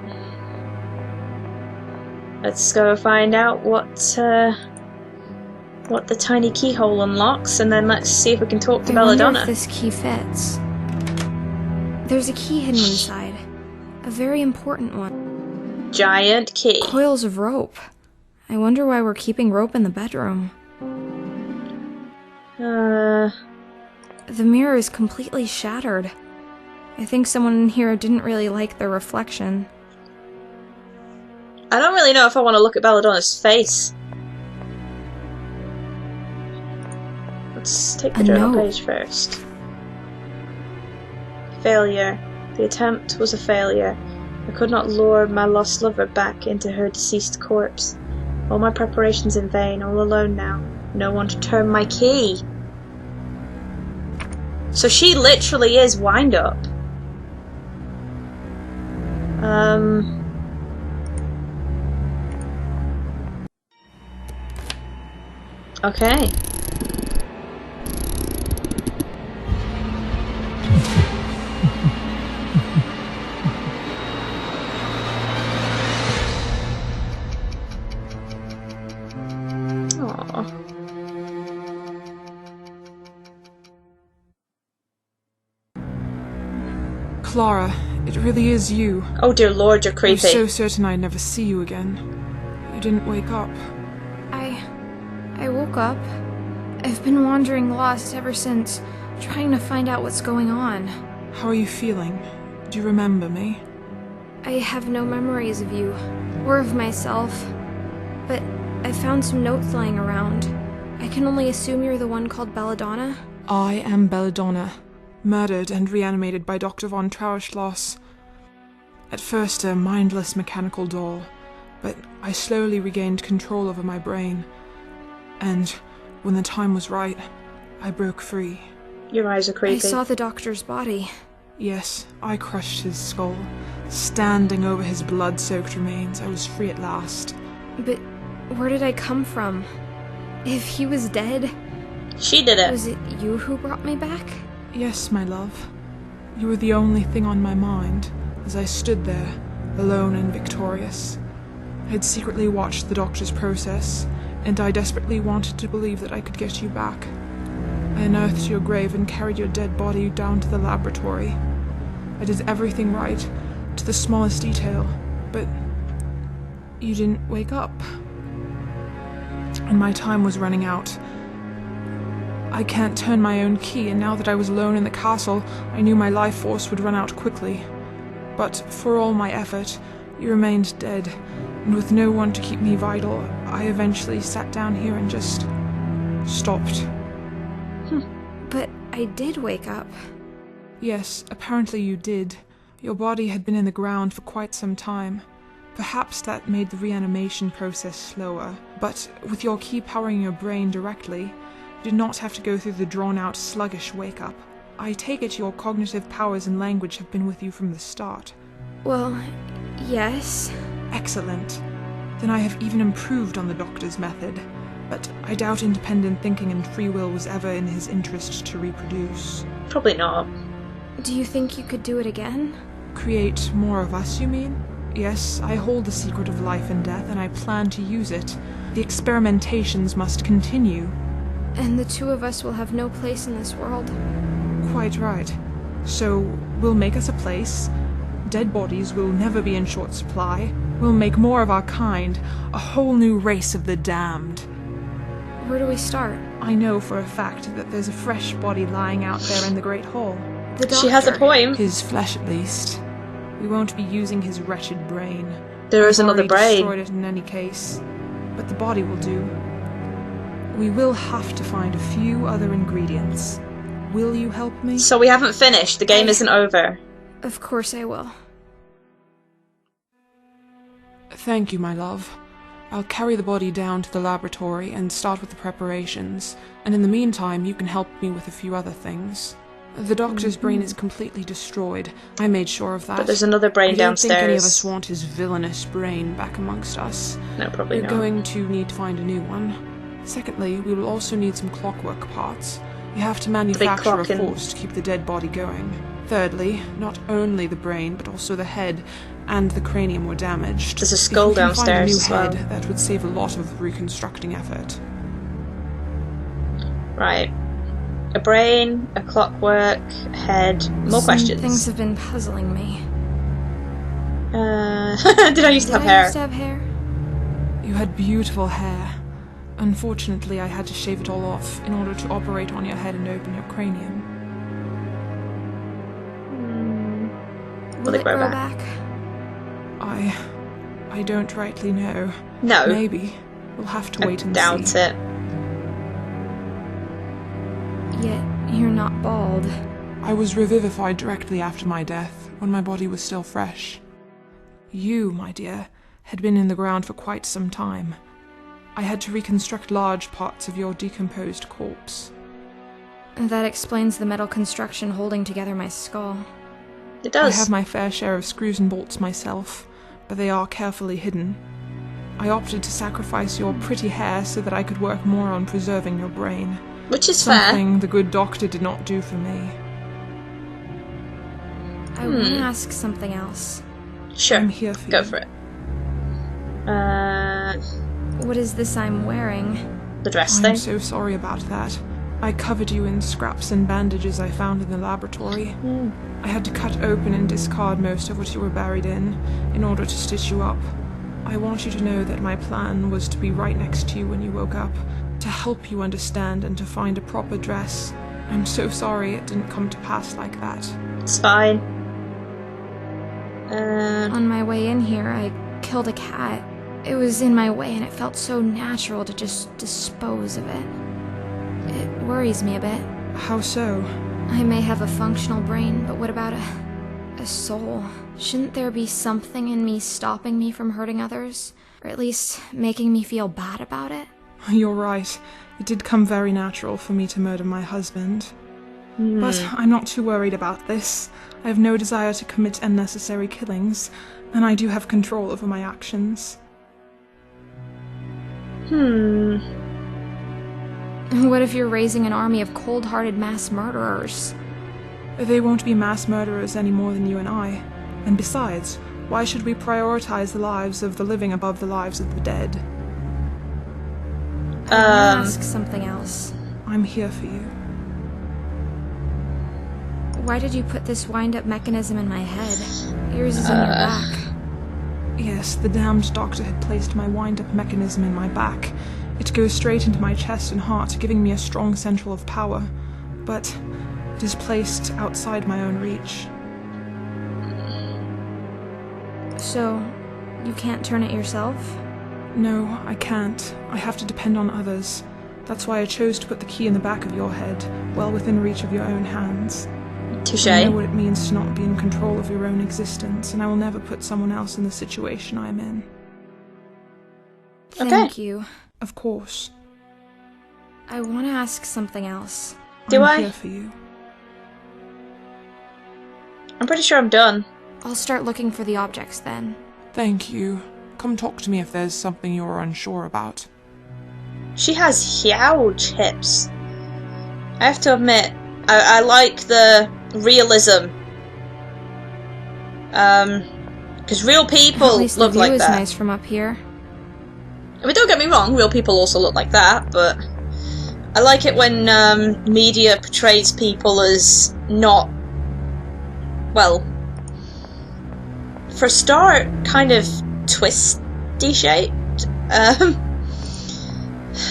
Let's go find out what the tiny keyhole unlocks, and then let's see if we can talk to Belladonna. I wonder if this key fits. There's a key hidden inside. A very important one. Giant key. Coils of rope. I wonder why we're keeping rope in the bedroom. The mirror is completely shattered. I think someone in here didn't really like their reflection. I don't really know if I want to look at Belladonna's face. Let's take the journal page first. Failure. The attempt was a failure. I could not lure my lost lover back into her deceased corpse. All my preparations in vain, all alone now. No one to turn my key. So she literally is wind up. Okay. Clara, it really is you. Oh dear lord, you're creepy. I was so certain I'd never see you again. You didn't wake up. I woke up. I've been wandering lost ever since, trying to find out what's going on. How are you feeling? Do you remember me? I have no memories of you, or of myself. But I found some notes lying around. I can only assume you're the one called Belladonna? I am Belladonna, murdered and reanimated by Dr. von Trauerschloss. At first a mindless mechanical doll, but I slowly regained control over my brain. And when the time was right, I broke free. Your eyes are creepy. I saw the doctor's body. Yes, I crushed his skull. Standing over his blood-soaked remains, I was free at last. But where did I come from? If he was dead... She did it. Was it you who brought me back? Yes, my love. You were the only thing on my mind as I stood there, alone and victorious. I had secretly watched the doctor's process, and I desperately wanted to believe that I could get you back. I unearthed your grave and carried your dead body down to the laboratory. I did everything right, to the smallest detail, but you didn't wake up. And my time was running out. I can't turn my own key, and now that I was alone in the castle, I knew my life force would run out quickly. But for all my effort, you remained dead, and with no one to keep me vital, I eventually sat down here and just stopped. But I did wake up. Yes, apparently you did. Your body had been in the ground for quite some time. Perhaps that made the reanimation process slower, but with your key powering your brain directly, you did not have to go through the drawn-out, sluggish wake-up. I take it your cognitive powers and language have been with you from the start. Well, yes. Excellent. Then I have even improved on the doctor's method, but I doubt independent thinking and free will was ever in his interest to reproduce. Probably not. Do you think you could do it again? Create more of us, you mean? Yes, I hold the secret of life and death, and I plan to use it. The experimentations must continue. And the two of us will have no place in this world. Quite right. So, we'll make us a place, Dead bodies will never be in short supply. We'll make more of our kind, a whole new race of the damned. Where do we start? I know for a fact that there's a fresh body lying out there in the Great Hall. The doctor. She has a point. His flesh, at least. We won't be using his wretched brain. There is I've another already brain. destroyed it in any case, but the body will do. We will have to find a few other ingredients. Will you help me? So we haven't finished. The game isn't over. Of course I will. Thank you, my love. I'll carry the body down to the laboratory and start with the preparations, and in the meantime you can help me with a few other things. The doctor's brain is completely destroyed. I made sure of that. But there's another brain downstairs. I don't think any of us want his villainous brain back amongst us. No, probably not. We're going to need to find a new one. Secondly, we will also need some clockwork parts. You have to manufacture a force to keep the dead body going. Thirdly, not only the brain, but also the head and the cranium were damaged. There's a skull downstairs as well. If we can find a new head, that would save a lot of reconstructing effort. Right. A brain, a clockwork, head. More questions. Things have been puzzling me. Did I used to have hair? Did I used to have hair? You had beautiful hair. Unfortunately, I had to shave it all off in order to operate on your head and open your cranium. Will it grow back? I don't rightly know. No. Maybe. We'll have to wait and see. I doubt it. Yet, you're not bald. I was revivified directly after my death, when my body was still fresh. You, my dear, had been in the ground for quite some time. I had to reconstruct large parts of your decomposed corpse. That explains the metal construction holding together my skull. It does. I have my fair share of screws and bolts myself, but they are carefully hidden. I opted to sacrifice your pretty hair so that I could work more on preserving your brain. Which is Something the good doctor did not do for me. I want to ask something else. Sure. I'm here for Go you. for it. What is this I'm wearing? The dress I'm thing. so sorry about that. I covered you in scraps and bandages I found in the laboratory. I had to cut open and discard most of what you were buried in order to stitch you up. I want you to know that my plan was to be right next to you when you woke up, to help you understand and to find a proper dress. I'm so sorry it didn't come to pass like that. It's fine. On my way in here, I killed a cat. It was in my way and it felt so natural to just dispose of it. It worries me a bit. How so? I may have a functional brain, but what about a soul? Shouldn't there be something in me stopping me from hurting others? Or at least making me feel bad about it? You're right. It did come very natural for me to murder my husband. But I'm not too worried about this. I have no desire to commit unnecessary killings, and I do have control over my actions. What if you're raising an army of cold-hearted mass murderers? They won't be mass murderers any more than you and I. And besides, why should we prioritize the lives of the living above the lives of the dead? I want to ask something else. I'm here for you. Why did you put this wind-up mechanism in my head? Yours is in your back. Yes, the damned doctor had placed my wind-up mechanism in my back. It goes straight into my chest and heart, giving me a strong central of power. But it is placed outside my own reach. So, you can't turn it yourself? No, I can't. I have to depend on others. That's why I chose to put the key in the back of your head, well within reach of your own hands. Touché. I know what it means to not be in control of your own existence, and I will never put someone else in the situation I am in. Thank you. Of course. I want to ask something else. I'm here for you. I'm pretty sure I'm done. I'll start looking for the objects then. Thank you. Come talk to me if there's something you're unsure about. She has huge hips. I have to admit, I like the realism. Because real people At least look the view like is that. nice from up here. I mean, don't get me wrong, real people also look like that, but I like it when media portrays people as not, well, for a start, kind of twisty shaped.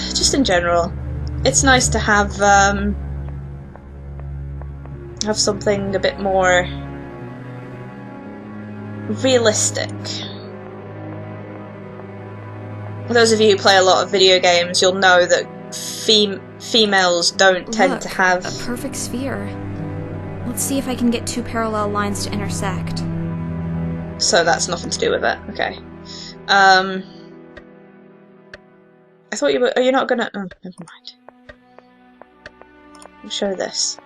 Just in general, it's nice to have something a bit more realistic. For those of you who play a lot of video games, you'll know that females don't tend to have a perfect sphere. Let's see if I can get two parallel lines to intersect. So that's nothing to do with it. Okay. I thought you were. Are you not gonna? Oh, never mind. I'll show this.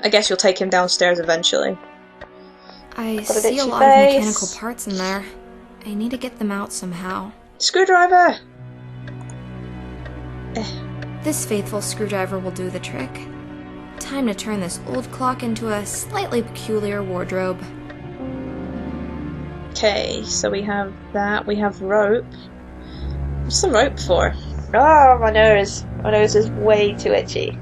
I guess you'll take him downstairs eventually. I see a lot of mechanical parts in there. I need to get them out somehow. Screwdriver! This faithful screwdriver will do the trick. Time to turn this old clock into a slightly peculiar wardrobe. Okay, so we have that. We have rope. What's the rope for? Oh, my nose. My nose is way too itchy.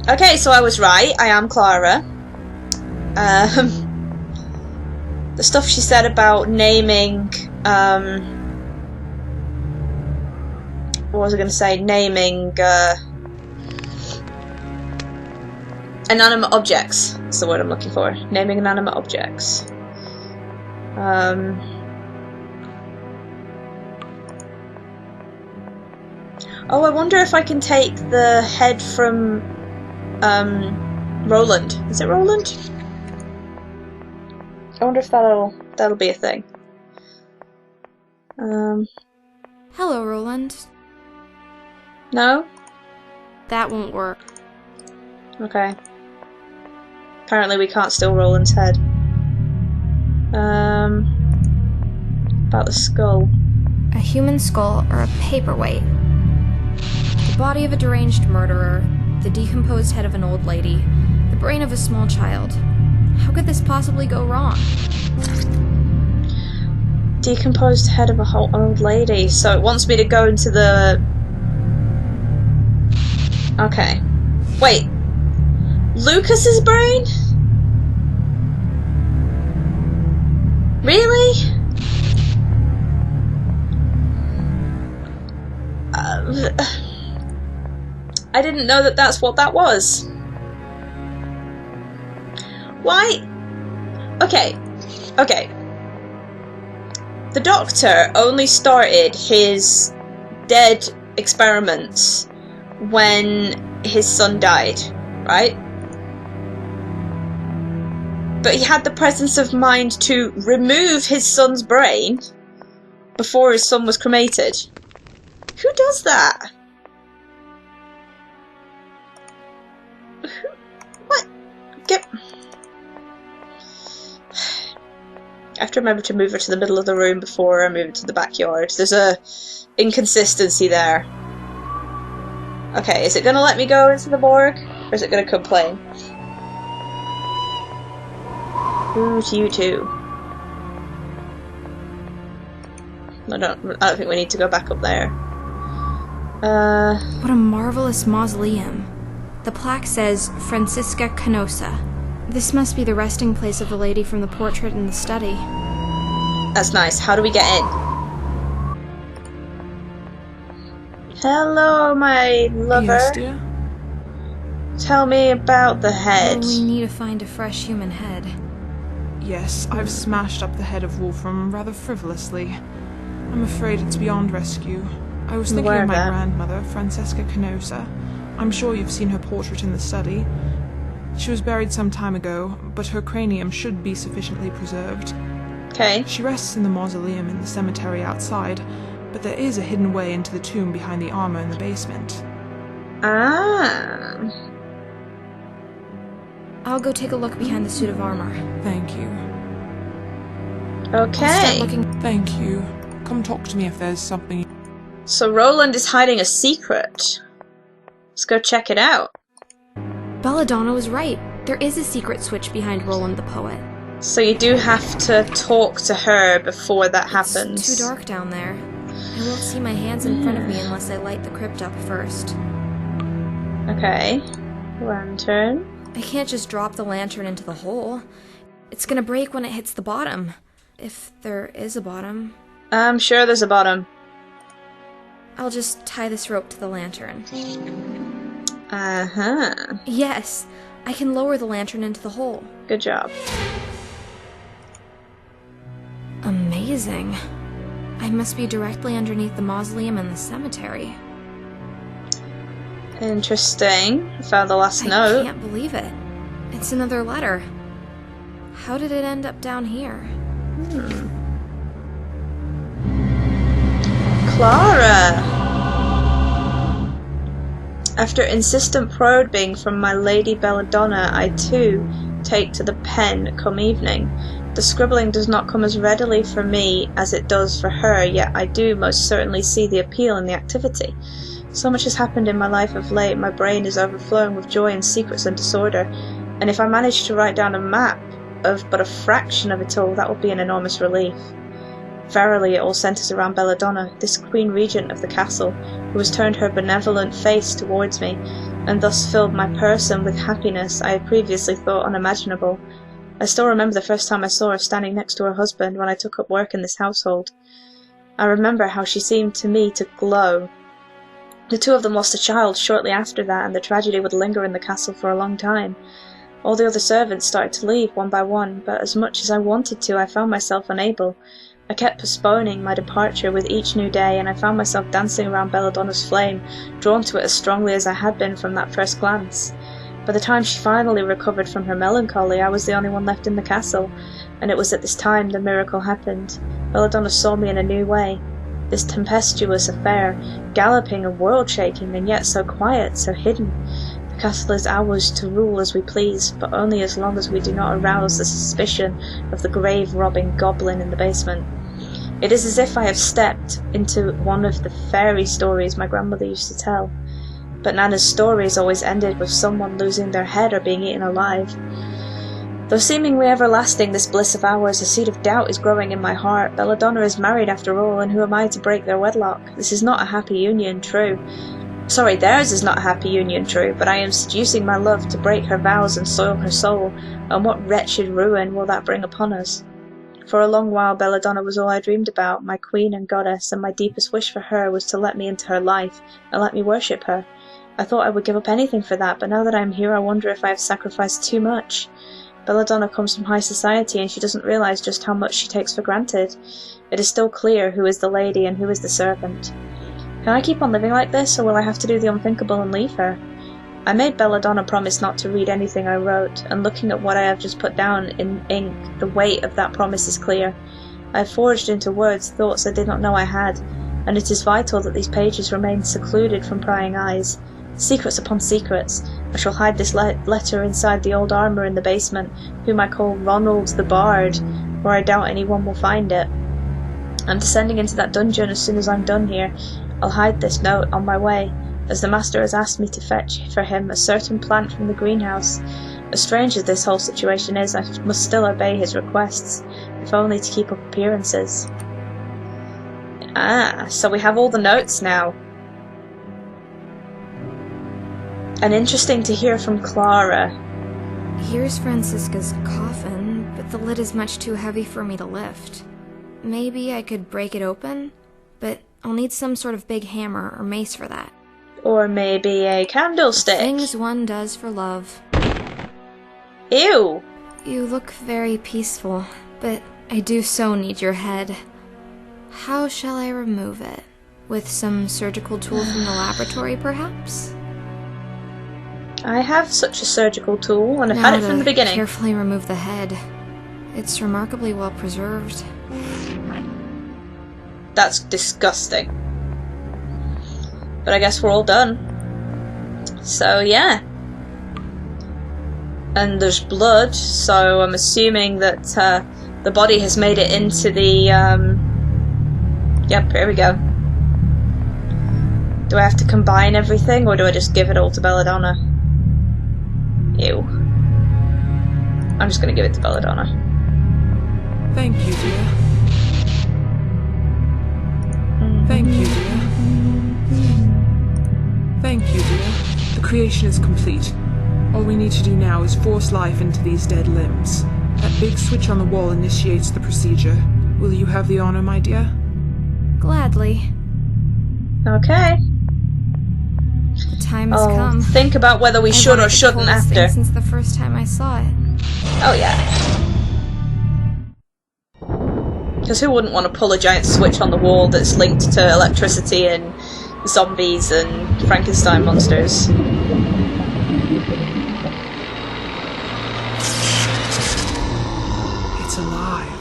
Okay, so I was right. I am Clara. The stuff she said about naming, what was I going to say? Naming, inanimate objects. That's the word I'm looking for. Naming inanimate objects. Oh, I wonder if I can take the head from, Roland. Is it Roland? I wonder if that'll be a thing. Hello, Roland. No? That won't work. Okay. Apparently we can't steal Roland's head. About the skull. A human skull or a paperweight. The body of a deranged murderer, the decomposed head of an old lady, the brain of a small child. How could this possibly go wrong? Decomposed head of a whole old lady. So it wants me to go into the... Okay. Wait. Lucas's brain? Really? I didn't know that that's what that was. Why? Okay. Okay. The Doctor only started his dead experiments when his son died, right? But he had the presence of mind to remove his son's brain before his son was cremated. Who does that? What? Get... I have to remember to move her to the middle of the room before I move it to the backyard. There's a inconsistency there. Okay, is it going to let me go into the morgue? Or is it going to complain? Who's you two? I don't think we need to go back up there. What a marvelous mausoleum. The plaque says Francisca Canosa. This must be the resting place of the lady from the portrait in the study. That's nice. How do we get in? Hello, my lover. Yes, dear? Tell me about the head. We need to find a fresh human head. Yes, I've smashed up the head of Wolfram rather frivolously. I'm afraid it's beyond rescue. I was thinking of my grandmother, Francesca Canosa. I'm sure you've seen her portrait in the study. She was buried some time ago, but her cranium should be sufficiently preserved. Okay. She rests in the mausoleum in the cemetery outside, but there is a hidden way into the tomb behind the armor in the basement. Ah. I'll go take a look behind the suit of armor. Thank you. Okay. I'll start looking. Thank you. Come talk to me if there's something. So Roland is hiding a secret. Let's go check it out. Belladonna was right. There is a secret switch behind Roland the poet. So you do have to talk to her before that happens. It's too dark down there. I won't see my hands in front of me unless I light the crypt up first. Okay. Lantern. I can't just drop the lantern into the hole. It's gonna break when it hits the bottom. If there is a bottom. I'm sure there's a bottom. I'll just tie this rope to the lantern. Uh-huh. Yes, I can lower the lantern into the hole. Good job. Amazing. I must be directly underneath the mausoleum and the cemetery. Interesting. I found the last note. I can't believe it. It's another letter. How did it end up down here? Clara! After insistent probing from my Lady Belladonna, I too take to the pen come evening. The scribbling does not come as readily for me as it does for her, yet I do most certainly see the appeal in the activity. So much has happened in my life of late, my brain is overflowing with joy and secrets and disorder, and if I manage to write down a map of but a fraction of it all, that will be an enormous relief. Verily, it all centres around Belladonna, this Queen Regent of the castle, who has turned her benevolent face towards me, and thus filled my person with happiness I had previously thought unimaginable. I still remember the first time I saw her standing next to her husband when I took up work in this household. I remember how she seemed to me to glow. The two of them lost a child shortly after that, and the tragedy would linger in the castle for a long time. All the other servants started to leave one by one, but as much as I wanted to, I found myself unable. I kept postponing my departure with each new day, and I found myself dancing around Belladonna's flame, drawn to it as strongly as I had been from that first glance. By the time she finally recovered from her melancholy, I was the only one left in the castle, and it was at this time the miracle happened. Belladonna saw me in a new way. This tempestuous affair, galloping and world-shaking, and yet so quiet, so hidden. The castle is ours to rule as we please, but only as long as we do not arouse the suspicion of the grave-robbing goblin in the basement. It is as if I have stepped into one of the fairy stories my grandmother used to tell. But Nana's stories always ended with someone losing their head or being eaten alive. Though seemingly everlasting, this bliss of ours, a seed of doubt is growing in my heart. Belladonna is married after all, and who am I to break their wedlock? This is not a happy union, true. Sorry, theirs is not a happy union, true, but I am seducing my love to break her vows and soil her soul, and what wretched ruin will that bring upon us? For a long while Belladonna was all I dreamed about, my queen and goddess, and my deepest wish for her was to let me into her life, and let me worship her. I thought I would give up anything for that, but now that I am here I wonder if I have sacrificed too much. Belladonna comes from high society, and she doesn't realize just how much she takes for granted. It is still clear who is the lady and who is the servant. Can I keep on living like this, or will I have to do the unthinkable and leave her? I made Belladonna promise not to read anything I wrote, and looking at what I have just put down in ink, the weight of that promise is clear. I have forged into words thoughts I did not know I had, and it is vital that these pages remain secluded from prying eyes. Secrets upon secrets. I shall hide this letter inside the old armour in the basement, whom I call Ronald the Bard, where I doubt anyone will find it. I'm descending into that dungeon as soon as I'm done here. I'll hide this note on my way, as the master has asked me to fetch for him a certain plant from the greenhouse. As strange as this whole situation is, I must still obey his requests, if only to keep up appearances. Ah, so we have all the notes now. And interesting to hear from Clara. Here's Francisca's coffin, but the lid is much too heavy for me to lift. Maybe I could break it open, but I'll need some sort of big hammer or mace for that. Or maybe a candlestick. Things one does for love. Ew! You look very peaceful, but I do so need your head. How shall I remove it? With some surgical tool from the laboratory, perhaps? I have such a surgical tool, and I've had it from the beginning. Carefully remove the head. It's remarkably well preserved. That's disgusting. But I guess we're all done. So, yeah. And there's blood, so I'm assuming that the body has made it into the... Yep, here we go. Do I have to combine everything, or do I just give it all to Belladonna? Ew. I'm just gonna give it to Belladonna. Thank you, dear. Thank you, dear. Thank you, dear. The creation is complete. All we need to do now is force life into these dead limbs. That big switch on the wall initiates the procedure. Will you have the honor, my dear? Gladly. Okay. The time has come. Think about whether we should or shouldn't after. Since the first time I saw it. Oh yeah. Because who wouldn't want to pull a giant switch on the wall that's linked to electricity and zombies and Frankenstein monsters? It's alive.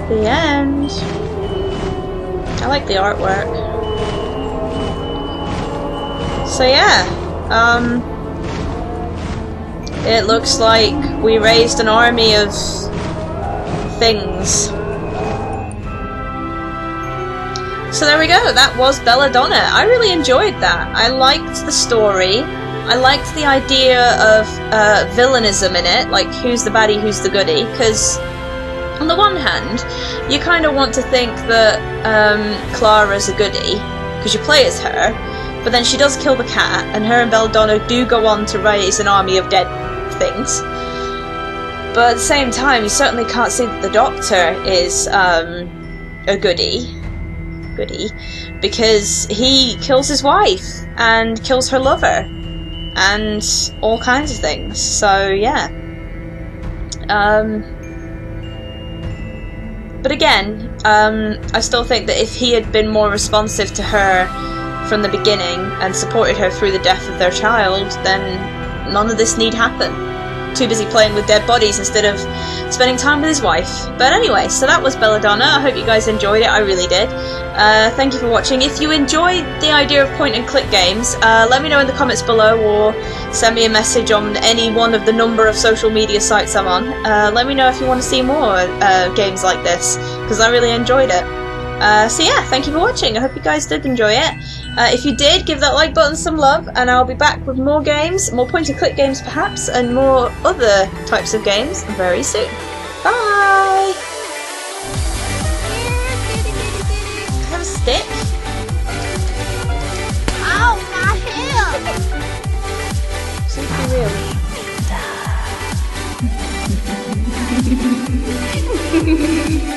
The end. I like the artwork. So yeah, it looks like we raised an army of things. So there we go, that was Belladonna. I really enjoyed that. I liked the story. I liked the idea of villainism in it, like who's the baddie, who's the goodie, because on the one hand, you kind of want to think that Clara's a goodie, because you play as her, but then she does kill the cat, and her and Belladonna do go on to raise an army of dead things. But at the same time, you certainly can't say that the Doctor is a goodie, because he kills his wife, and kills her lover, and all kinds of things, so yeah. But again, I still think that if he had been more responsive to her from the beginning and supported her through the death of their child, then none of this need happen. Too busy playing with dead bodies instead of spending time with his wife. But anyway, so that was Belladonna. I hope you guys enjoyed it. I really did. Thank you for watching. If you enjoyed the idea of point and click games, let me know in the comments below, or send me a message on any one of the number of social media sites I'm on. Let me know if you want to see more games like this, because I really enjoyed it. So yeah, thank you for watching. I hope you guys did enjoy it. If you did, give that like button some love, and I'll be back with more games, more point and click games perhaps, and more other types of games very soon. Bye! Can I have a stick? Oh, my heel! Something real.